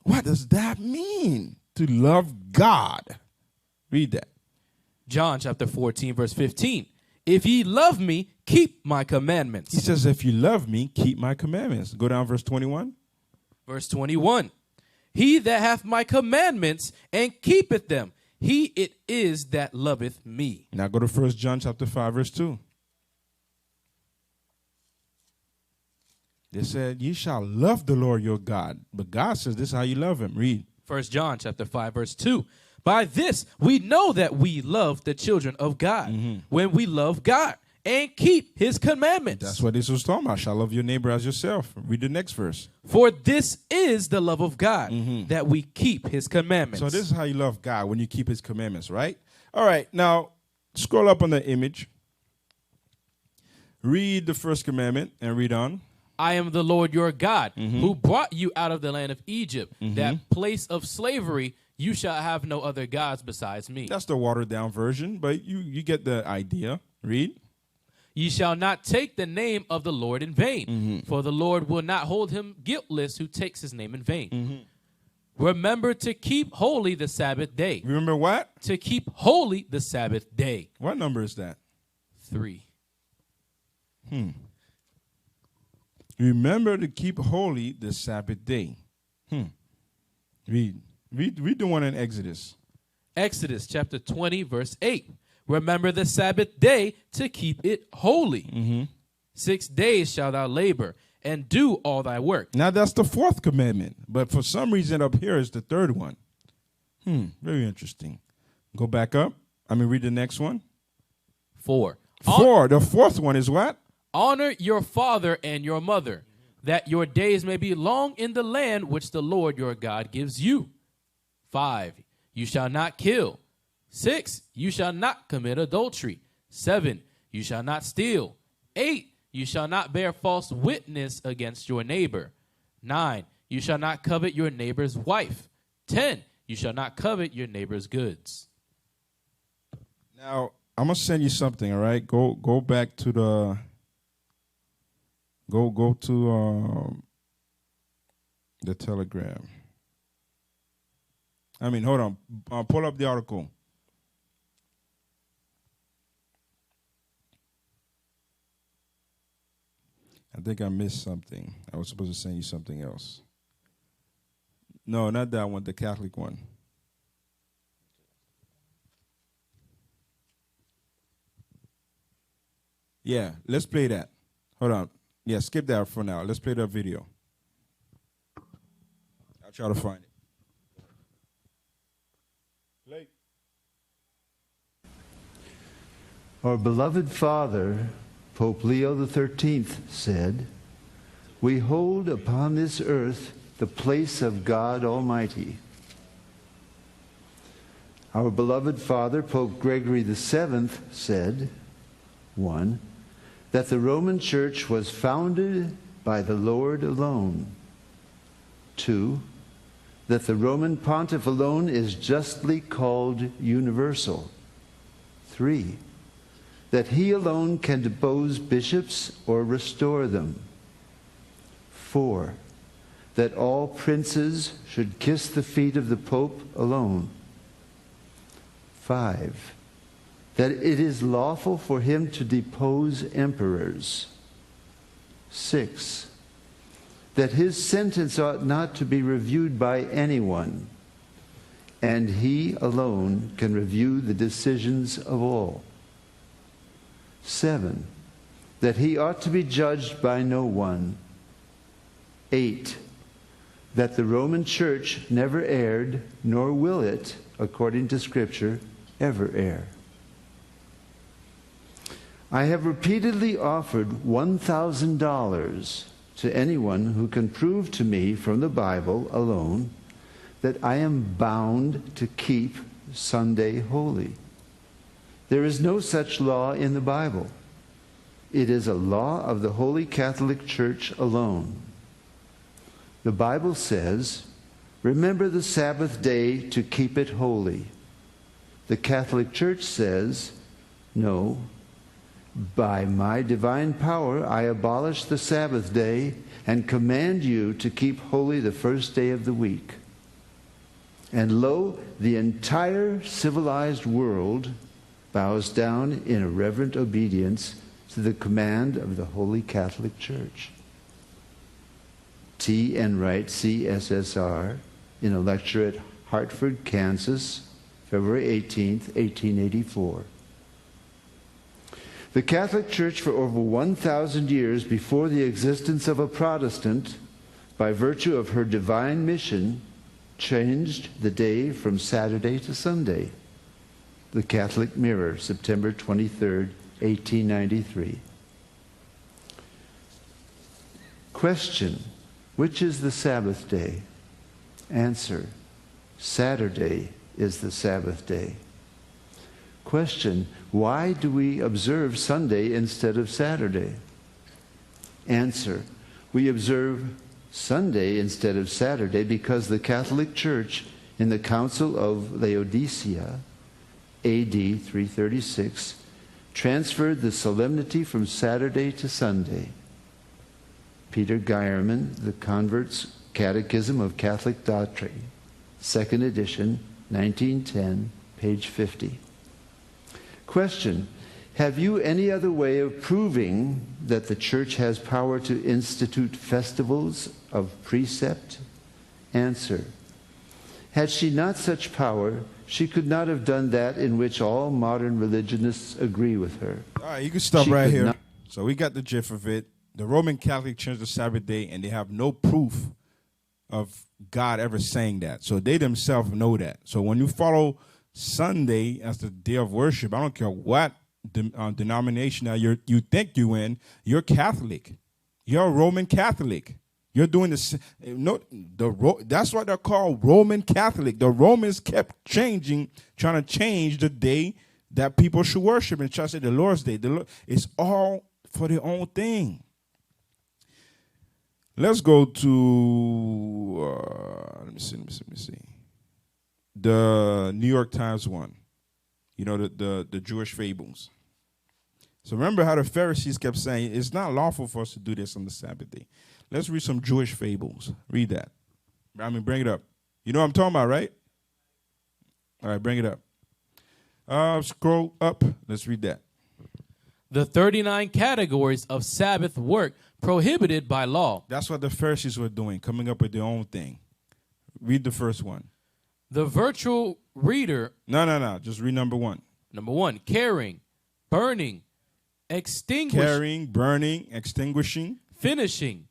What does that mean? To love God. Read that. John chapter 14, verse 15. If ye love me, keep my commandments. He says, if you love me, keep my commandments. Go down verse 21. Verse 21. He that hath my commandments and keepeth them, he it is that loveth me. Now go to 1 John chapter 5, verse 2. They said, ye shall love the Lord your God. But God says this is how you love him. Read. 1 John chapter 5, verse 2. By this we know that we love the children of God, when we love God and keep his commandments. That's what this was talking about. Shall love your neighbor as yourself. Read the next verse. For this is the love of God, that we keep his commandments. So this is how you love God, when you keep his commandments, right? All right, now scroll up on the image. Read the first commandment and read on. I am the Lord your God, who brought you out of the land of Egypt, that place of slavery. You shall have no other gods besides me. That's the watered down version, but you get the idea. Read. Ye shall not take the name of the Lord in vain, for the Lord will not hold him guiltless who takes his name in vain. Remember to keep holy the Sabbath day. Remember what? To keep holy the Sabbath day. What number is that? 3. Remember to keep holy the Sabbath day. Read. Read the one in Exodus. Exodus chapter 20, verse 8. Remember the Sabbath day to keep it holy. 6 days shalt thou labor and do all thy work. Now that's the fourth commandment, but for some reason up here is the third one. Very interesting. Go back up. Read the next one. 4. The fourth one is what? Honor your father and your mother, that your days may be long in the land which the Lord your God gives you. 5. You shall not kill. 6. You shall not commit adultery. 7. You shall not steal. 8. You shall not bear false witness against your neighbor. 9. You shall not covet your neighbor's wife. 10. You shall not covet your neighbor's goods. Now, I'm going to send you something, all right? Go back to the... Go to the Telegram. Hold on. Pull up the article. I think I missed something. I was supposed to send you something else. No, not that one, the Catholic one. Yeah, let's play that. Hold on. Yeah, skip that for now. Let's play that video. I'll try to find it. Play. Our beloved Father, Pope Leo XIII, said, "We hold upon this earth the place of God Almighty." Our beloved Father, Pope Gregory VII, said, 1. That the Roman Church was founded by the Lord alone. 2. That the Roman Pontiff alone is justly called universal. 3. That he alone can depose bishops or restore them. 4. That all princes should kiss the feet of the Pope alone. 5. That it is lawful for him to depose emperors. 6. That his sentence ought not to be reviewed by anyone, and he alone can review the decisions of all. 7. That he ought to be judged by no one. 8. that the Roman Church never erred, nor will it, according to Scripture, ever err. I have repeatedly offered $1,000 to anyone who can prove to me from the Bible alone that I am bound to keep Sunday holy. There is no such law in the Bible. It is a law of the Holy Catholic Church alone. The Bible says, "Remember the Sabbath day to keep it holy." The Catholic Church says, "No, by my divine power I abolish the Sabbath day and command you to keep holy the first day of the week." And lo, the entire civilized world bows down in a reverent obedience to the command of the Holy Catholic Church. T. N. Wright, CSSR, in a lecture at Hartford, Kansas, February 18th, 1884. The Catholic Church for over 1,000 years before the existence of a Protestant, by virtue of her divine mission, changed the day from Saturday to Sunday. The Catholic Mirror, September 23rd, 1893. Question: which is the Sabbath day? Answer: Saturday is the Sabbath day. Question: why do we observe Sunday instead of Saturday? Answer: we observe Sunday instead of Saturday because the Catholic Church in the Council of Laodicea, A.D. 336, transferred the solemnity from Saturday to Sunday. Peter Geierman, The Convert's Catechism of Catholic Doctrine, 2nd edition, 1910, page 50. Question: have you any other way of proving that the Church has power to institute festivals of precept? Answer: had she not such power, she could not have done that in which all modern religionists agree with her. All right, you can stop right here. So we got the gist of it. The Roman Catholic changed the Sabbath day, and they have no proof of God ever saying that. So they themselves know that. So when you follow Sunday as the day of worship, I don't care what denomination that you think you in, you're Catholic. You're a Roman Catholic. You're doing this. No, that's what they're called, Roman Catholic. The Romans kept trying to change the day that people should worship and try to say the Lord's Day. It's all for their own thing. Let's go to let me see. The New York Times one. You know, the Jewish fables. So remember how the Pharisees kept saying, it's not lawful for us to do this on the Sabbath day. Let's read some Jewish fables. Read that. I mean, bring it up. You know what I'm talking about, right? All right, bring it up. Scroll up. Let's read that. The 39 categories of Sabbath work prohibited by law. That's what the Pharisees were doing, coming up with their own thing. Read the first one. The virtual reader. No. Just read number one. Number one, carrying, burning, extinguishing. Carrying, burning, extinguishing. Finishing.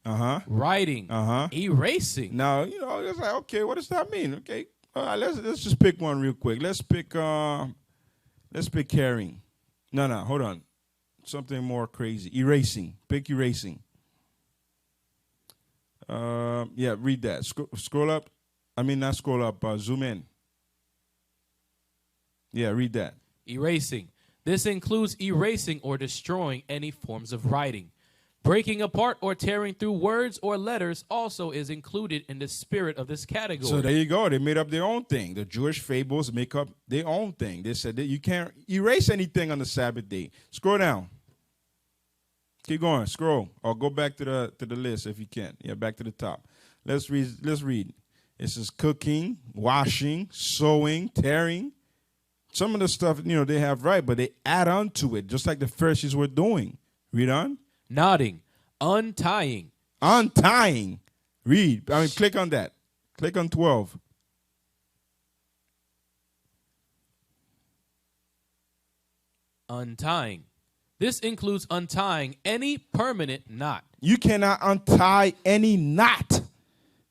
Writing. Erasing. Now, you know, it's like, okay, what does that mean? Okay, let's just pick one real quick. Let's pick carrying. No, hold on. Something more crazy. Erasing. Pick erasing. Yeah, read that. Scroll up. I mean, not scroll up. Zoom in. Yeah, read that. Erasing. This includes erasing or destroying any forms of writing. Breaking apart or tearing through words or letters also is included in the spirit of this category. So there you go. They made up their own thing. The Jewish fables make up their own thing. They said that you can't erase anything on the Sabbath day. Scroll down. Keep going. Scroll. Or go back to the list if you can. Yeah, back to the top. Let's read. This is cooking, washing, sewing, tearing. Some of the stuff, you know, they have right, but they add on to it, just like the Pharisees were doing. Read on. Knotting, untying. Untying. Read. I mean, click on that. Click on 12. Untying. This includes untying any permanent knot. You cannot untie any knot.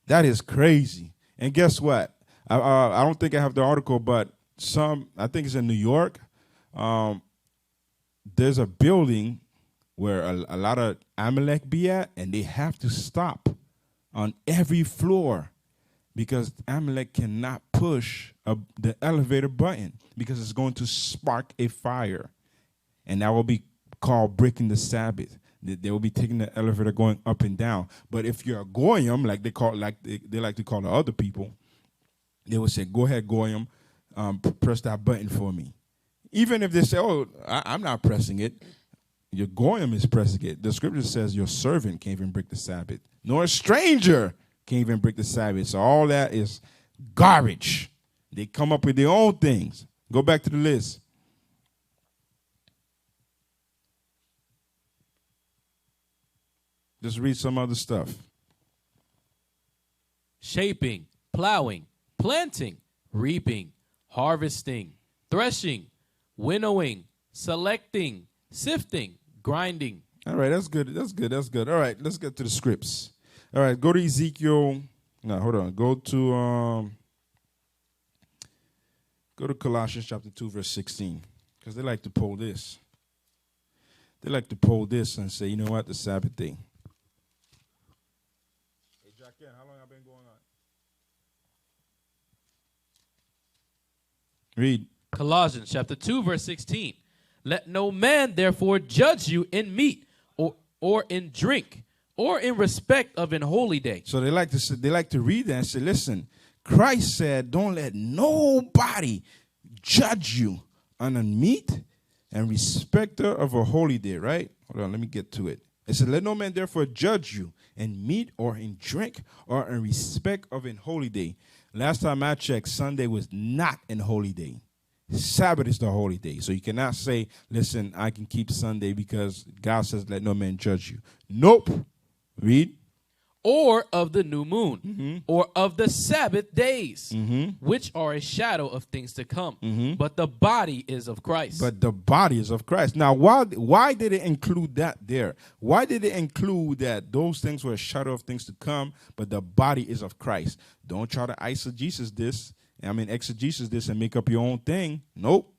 That is crazy. And guess what? I don't think I have the article, but I think it's in New York. There's a building where a lot of Amalek be at, and they have to stop on every floor because Amalek cannot push the elevator button because it's going to spark a fire. And that will be called breaking the Sabbath. They will be taking the elevator going up and down. But if you're a Goyim, like they like to call the other people, they will say, go ahead, Goyim, press that button for me. Even if they say, oh, I'm not pressing it, your Goyim is pressing it. The scripture says your servant can't even break the Sabbath, nor a stranger can't even break the Sabbath. So all that is garbage. They come up with their own things. Go back to the list. Just read some other stuff. Shaping, plowing, planting, reaping, harvesting, threshing, winnowing, selecting, sifting, grinding. All right, that's good. That's good. That's good. All right, let's get to the scripts. All right, go to Ezekiel. No, hold on. Go to Colossians chapter 2, verse 16. Because they like to pull this. They like to pull this and say, you know what, the Sabbath day. Hey, Jacqueline, how long have I been going on? Read. Colossians chapter 2, verse 16. Let no man therefore judge you in meat or in drink or in respect of an holy day. So they like to read that and say, listen, Christ said, don't let nobody judge you on a meat and respecter of a holy day, right? Hold on, let me get to it. It said, let no man therefore judge you in meat or in drink or in respect of an holy day. Last time I checked, Sunday was not an holy day. Sabbath is the holy day. So you cannot say, listen, I can keep Sunday because God says, let no man judge you. Nope. Read. Or of the new moon, or of the Sabbath days, which are a shadow of things to come. But the body is of Christ. But the body is of Christ. Now, why did it include that there? Why did it include that those things were a shadow of things to come, but the body is of Christ? Don't try to exegesis this and make up your own thing. Nope.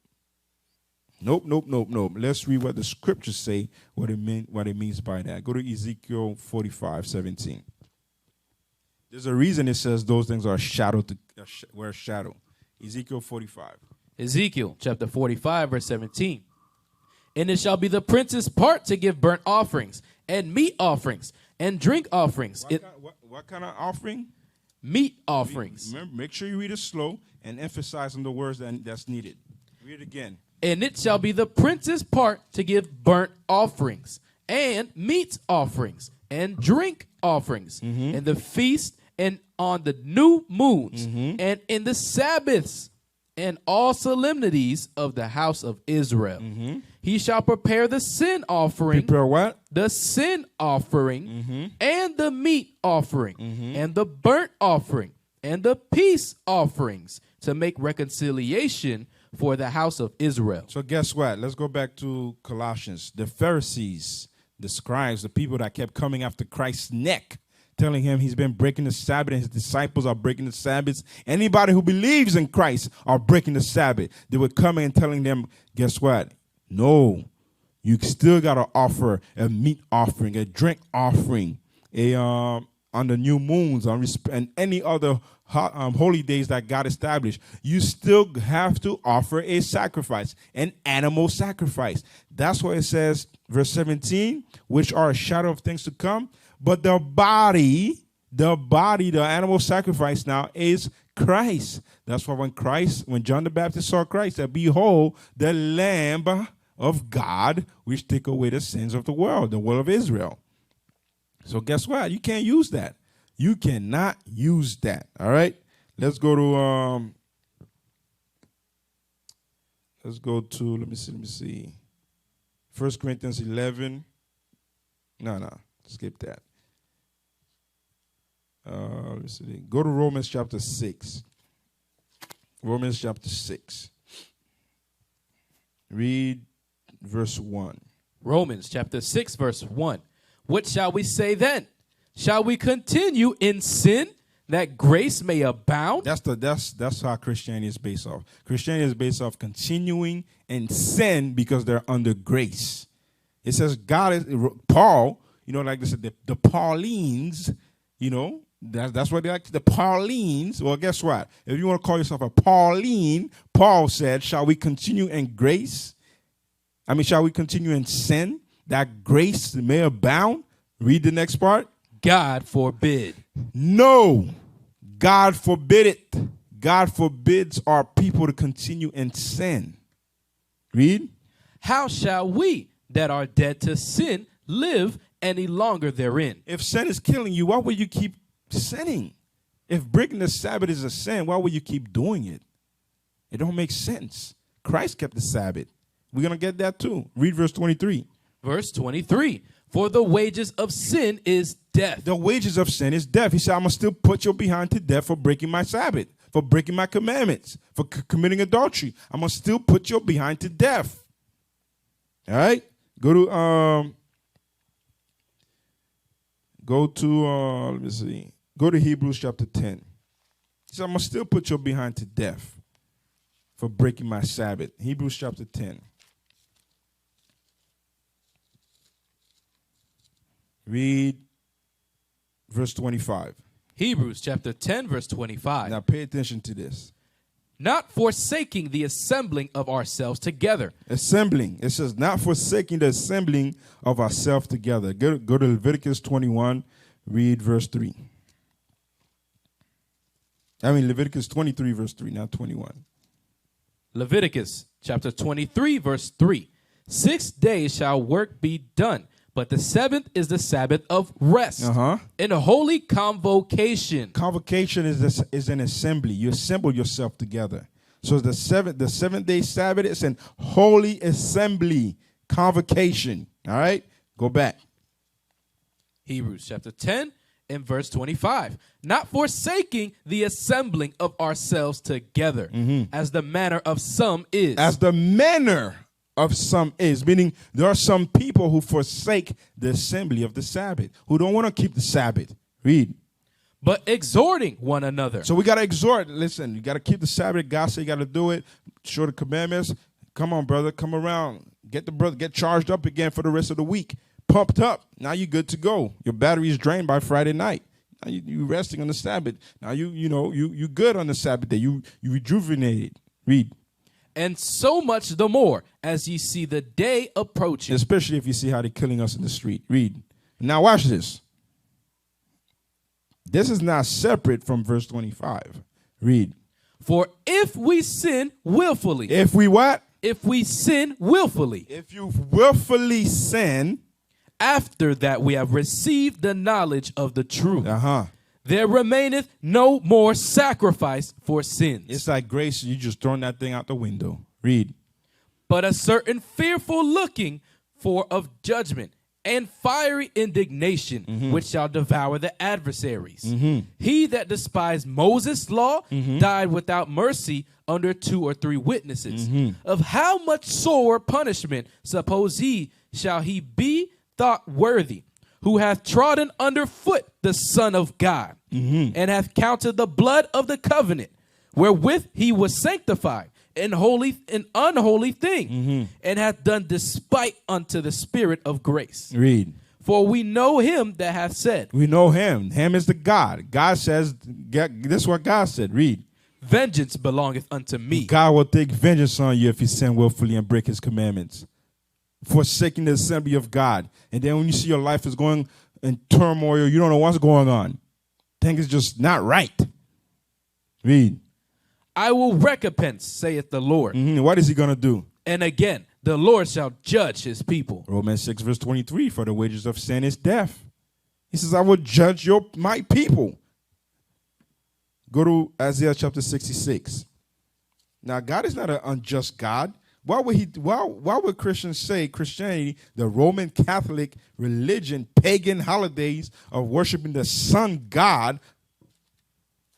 Nope. Let's read what the scriptures say, what it means by that. Go to Ezekiel 45:17. There's a reason it says those things are a shadow we're a shadow. Ezekiel 45. Ezekiel chapter 45, verse 17. And it shall be the prince's part to give burnt offerings and meat offerings and drink offerings. What kind of offering? Meat offerings. Remember, make sure you read it slow and emphasize on the words that's needed. Read it again. And it shall be the prince's part to give burnt offerings and meat offerings and drink offerings in the feast and on the new moons and in the Sabbaths and all solemnities of the house of Israel. He shall prepare the sin offering. Prepare what? The sin offering and the meat offering and the burnt offering and the peace offerings to make reconciliation for the house of Israel. So guess what? Let's go back to Colossians. The Pharisees, the scribes, the people that kept coming after Christ's neck, telling him he's been breaking the Sabbath and his disciples are breaking the Sabbath. Anybody who believes in Christ are breaking the Sabbath. They were coming and telling them, guess what? No, you still got to offer a meat offering, a drink offering, on the new moons, and any other holy days that God established. You still have to offer a sacrifice, an animal sacrifice. That's what it says, verse 17, which are a shadow of things to come. But the body, the animal sacrifice now is Christ. That's why when John the Baptist saw Christ, said, behold, the Lamb of God, which take away the sins of the world of Israel. So guess what? You can't use that. You cannot use that. All right. Let's go to let me see. 1 Corinthians 11. No, skip that. Let me see. Go to Romans chapter 6. Romans chapter 6. Read verse 1. Romans chapter 6, verse 1. What shall we say then? Shall we continue in sin that grace may abound. That's how Christianity is based off. Christianity is based off continuing in sin because they're under grace. It says God is Paul, like they said, the Paulines, that's what they like, the Paulines. Well, guess what? If you want to call yourself a Pauline, Paul said, shall we continue in grace? Shall we continue in sin that grace may abound? Read the next part. God forbid. No, God forbid it. God forbids our people to continue in sin. Read. How shall we that are dead to sin live any longer therein? If sin is killing you, why would you keep sinning? If breaking the Sabbath is a sin, why would you keep doing it? It don't make sense. Christ kept the Sabbath. We're going to get that too. Read verse 23. Verse 23. For the wages of sin is death. The wages of sin is death. He said, I'm going to still put you behind to death for breaking my Sabbath, for breaking my commandments, for committing adultery. I'm going to still put you behind to death. All right? Go to Hebrews chapter 10. He said, I'm going to still put you behind to death for breaking my Sabbath. Hebrews chapter 10. Read verse 25. Hebrews chapter 10, verse 25. Now pay attention to this. Not forsaking the assembling of ourselves together. Assembling. It says, not forsaking the assembling of ourselves together. Go to Leviticus 21, read verse 3. Leviticus 23, verse 3, not 21. Leviticus chapter 23, verse 3. 6 days shall work be done, but the seventh is the Sabbath of rest. In a holy convocation. Convocation is an assembly. You assemble yourself together. So the seventh day Sabbath is an holy assembly, convocation. All right? Go back. Hebrews chapter 10 and verse 25. Not forsaking the assembling of ourselves together, as the manner of some is. As the manner of some is, meaning there are some people who forsake the assembly of the Sabbath, who don't want to keep the Sabbath. Read. But exhorting one another. So we got to exhort. Listen, you got to keep the Sabbath. God said you got to do it. Show the commandments. Come on, brother. Come around. Get charged up again for the rest of the week. Pumped up. Now you're good to go. Your battery is drained by Friday night. Now you resting on the Sabbath. Now you good on the Sabbath day. You rejuvenated. Read. And so much the more as ye see the day approaching. Especially if you see how they're killing us in the street. Read. Now watch this. This is not separate from verse 25. Read. For if we sin willfully. If we what? If we sin willfully. If you willfully sin. After that we have received the knowledge of the truth. There remaineth no more sacrifice for sins. It's like grace, you just throwing that thing out the window. Read. But a certain fearful looking for of judgment and fiery indignation, which shall devour the adversaries. He that despised Moses' law died without mercy under 2 or 3 witnesses. Of how much sore punishment suppose ye shall he be thought worthy, who hath trodden under foot the Son of God, and hath counted the blood of the covenant, wherewith he was sanctified, an unholy thing, and hath done despite unto the Spirit of grace. Read. For we know him that hath said. We know him. Him is the God. God says, this is what God said. Read. Vengeance belongeth unto me. God will take vengeance on you if you sin willfully and break his commandments. Forsaking the assembly of God. And then when you see your life is going in turmoil, you don't know what's going on. Things is just not right. Read. I will recompense, saith the Lord. What is he going to do? And again, the Lord shall judge his people. Romans 6 verse 23, for the wages of sin is death. He says, I will judge my people. Go to Isaiah chapter 66. Now, God is not an unjust God. Why would Christians say Christianity, the Roman Catholic religion, pagan holidays of worshiping the sun god?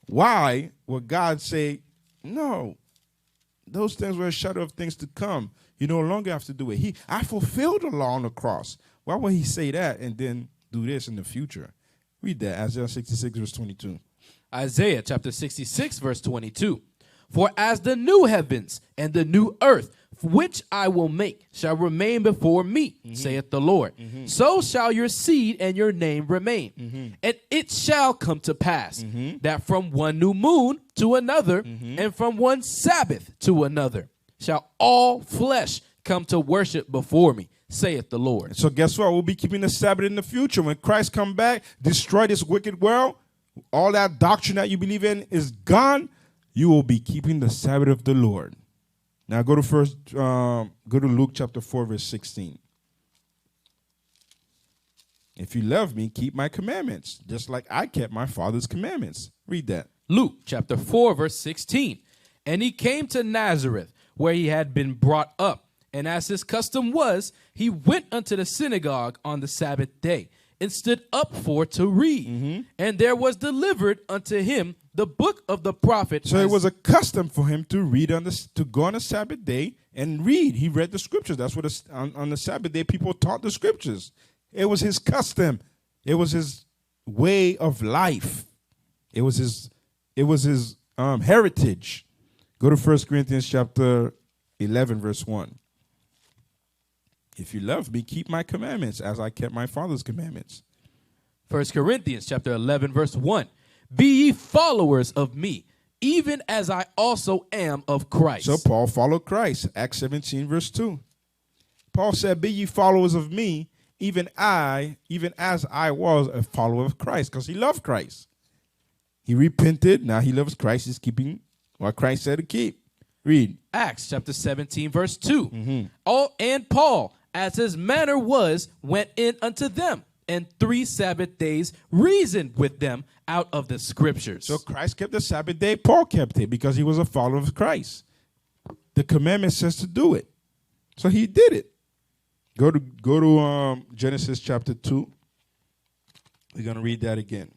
Why would God say, no, those things were a shadow of things to come. You no longer have to do it. I fulfilled the law on the cross. Why would he say that and then do this in the future? Read that, Isaiah 66 verse 22. Isaiah chapter 66, verse 22. For as the new heavens and the new earth, which I will make, shall remain before me, saith the Lord, so shall your seed and your name remain. And it shall come to pass that from one new moon to another, and from one Sabbath to another, shall all flesh come to worship before me, saith the Lord. So guess what? We'll be keeping the Sabbath in the future. When Christ come back, destroy this wicked world, all that doctrine that you believe in is gone. You will be keeping the Sabbath of the Lord. Now go to Luke chapter 4, verse 16. If you love me, keep my commandments, just like I kept my Father's commandments. Read that. Luke chapter 4, verse 16. And he came to Nazareth, where he had been brought up. And as his custom was, he went unto the synagogue on the Sabbath day, and stood up for to read. And there was delivered unto him the book of the prophet. So it was a custom for him to read to go on the Sabbath day and read. He read the scriptures. That's what on the Sabbath day people taught the scriptures. It was his custom. It was his way of life. It was his heritage. Go to 1 Corinthians chapter 11, verse 1. If you love me, keep my commandments as I kept my Father's commandments. 1 Corinthians chapter 11, verse 1. Be ye followers of me, even as I also am of Christ. So Paul followed Christ. Acts 17, verse 2. Paul said, be ye followers of me, even as I was a follower of Christ, because he loved Christ. He repented. Now he loves Christ. He's keeping what Christ said to keep. Read. Acts chapter 17, verse 2. And Paul, as his manner was, went in unto them, and 3 Sabbath days reasoned with them out of the scriptures. So Christ kept the Sabbath day. Paul kept it because he was a follower of Christ. The commandment says to do it. So he did it. Go to Genesis chapter 2. We're going to read that again.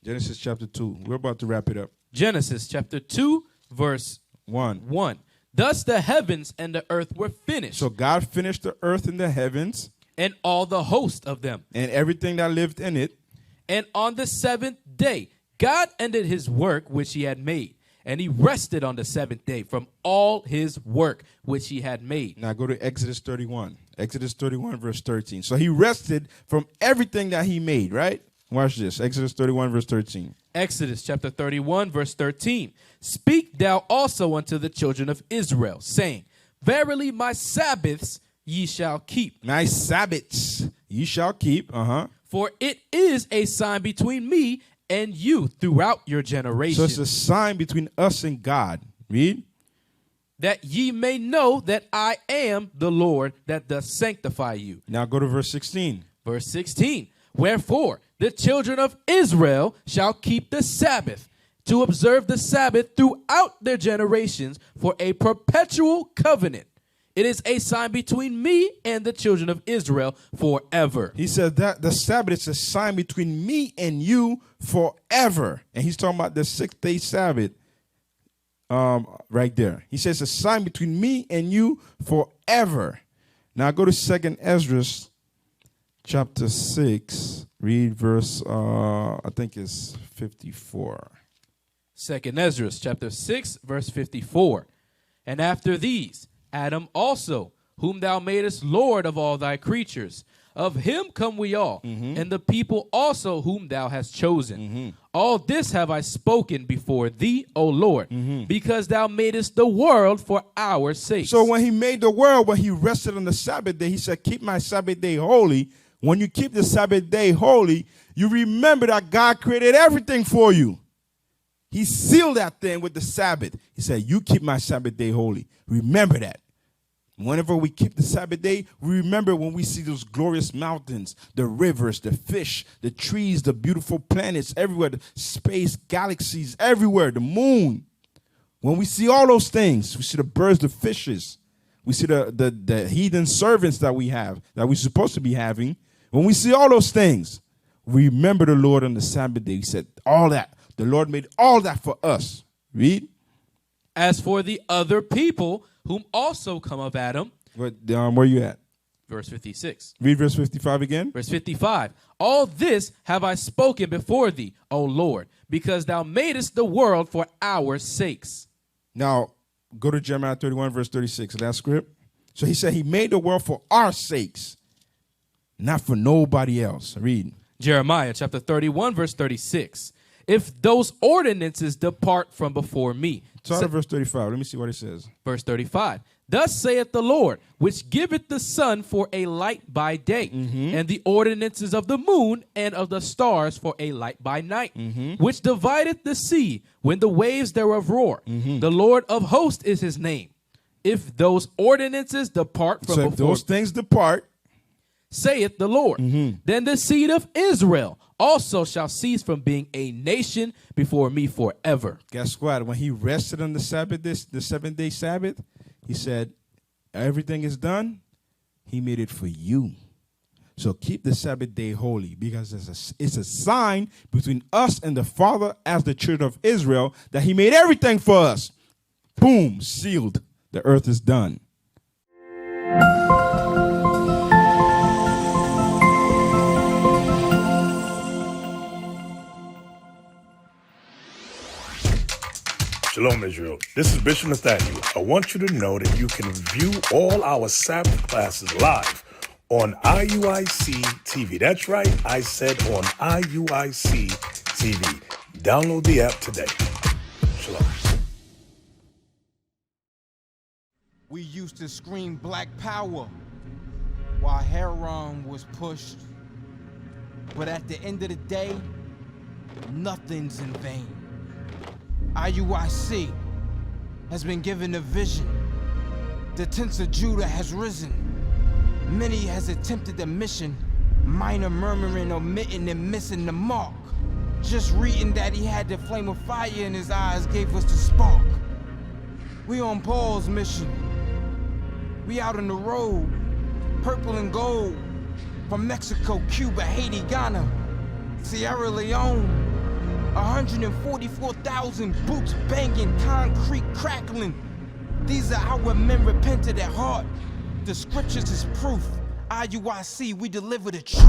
Genesis chapter 2. We're about to wrap it up. Genesis chapter 2, verse 1. Thus the heavens and the earth were finished. So God finished the earth and the heavens. And all the host of them. And everything that lived in it. And on the 7th day, God ended his work which he had made. And he rested on the 7th day from all his work which he had made. Now go to Exodus 31. Exodus 31, verse 13. So he rested from everything that he made, right? Watch this. Exodus 31, verse 13. Exodus chapter 31, verse 13. Speak thou also unto the children of Israel, saying, Verily my Sabbaths ye shall keep. My Sabbaths ye shall keep. For it is a sign between me and you throughout your generations. So it's a sign between us and God. Read. That ye may know that I am the Lord that doth sanctify you. Now go to verse 16. Verse 16. Wherefore the children of Israel shall keep the Sabbath, to observe the Sabbath throughout their generations for a perpetual covenant. It is a sign between me and the children of Israel forever. He said that the Sabbath is a sign between me and you forever. And he's talking about the 6-day Sabbath right there. He says a sign between me and you forever. Now go to 2nd Ezra chapter 6. Read verse, I think it's 54. 2nd Ezra chapter 6, verse 54. And after these, Adam also, whom thou madest Lord of all thy creatures, of him come we all, and the people also whom thou hast chosen. All this have I spoken before thee, O Lord, because thou madest the world for our sake. So when he made the world, when he rested on the Sabbath day, he said, keep my Sabbath day holy. When you keep the Sabbath day holy, you remember that God created everything for you. He sealed that thing with the Sabbath. He said, you keep my Sabbath day holy. Remember that. Whenever we keep the Sabbath day, we remember when we see those glorious mountains, the rivers, the fish, the trees, the beautiful planets everywhere, the space, galaxies everywhere, the moon. When we see all those things, we see the birds, the fishes. We see the heathen servants that we have, that we're supposed to be having. When we see all those things, we remember the Lord on the Sabbath day. He said all that. The Lord made all that for us. Read. As for the other people, whom also come of Adam. Where you at? Verse 56. Read verse 55 again. Verse 55. All this have I spoken before thee, O Lord, because thou madest the world for our sakes. Now, go to Jeremiah 31, verse 36 of that script. So he said he made the world for our sakes, not for nobody else. Read. Jeremiah chapter 31, verse 36. If those ordinances depart from before me. Start at verse 35. Let me see what it says. Verse 35. Thus saith the Lord, which giveth the sun for a light by day, and the ordinances of the moon and of the stars for a light by night, which divideth the sea when the waves thereof roar. The Lord of hosts is his name. If those ordinances depart from So if those things depart, saith the Lord, then the seed of Israel also shall cease from being a nation before me forever. guess what? When he rested on the Sabbath, the 7-day Sabbath, he said, everything is done. He made it for you. So keep the Sabbath day holy, because it's a sign between us and the Father as the children of Israel that he made everything for us. Boom, sealed. The earth is done. Shalom, Israel. This is Bishop Nathaniel. I want you to know that you can view all our Sabbath classes live on IUIC TV. That's right, I said on IUIC TV. Download the app today. Shalom. We used to scream black power while Heron was pushed. But at the end of the day, nothing's in vain. IUIC has been given a vision. The tents of Judah has risen. Many has attempted the mission, minor murmuring, omitting, and missing the mark. Just reading that he had the flame of fire in his eyes gave us the spark. We on Paul's mission. We out on the road, purple and gold, from Mexico, Cuba, Haiti, Ghana, Sierra Leone. 144,000 boots banging, concrete crackling. These are our men repented at heart. The scriptures is proof. IUIC, we deliver the truth.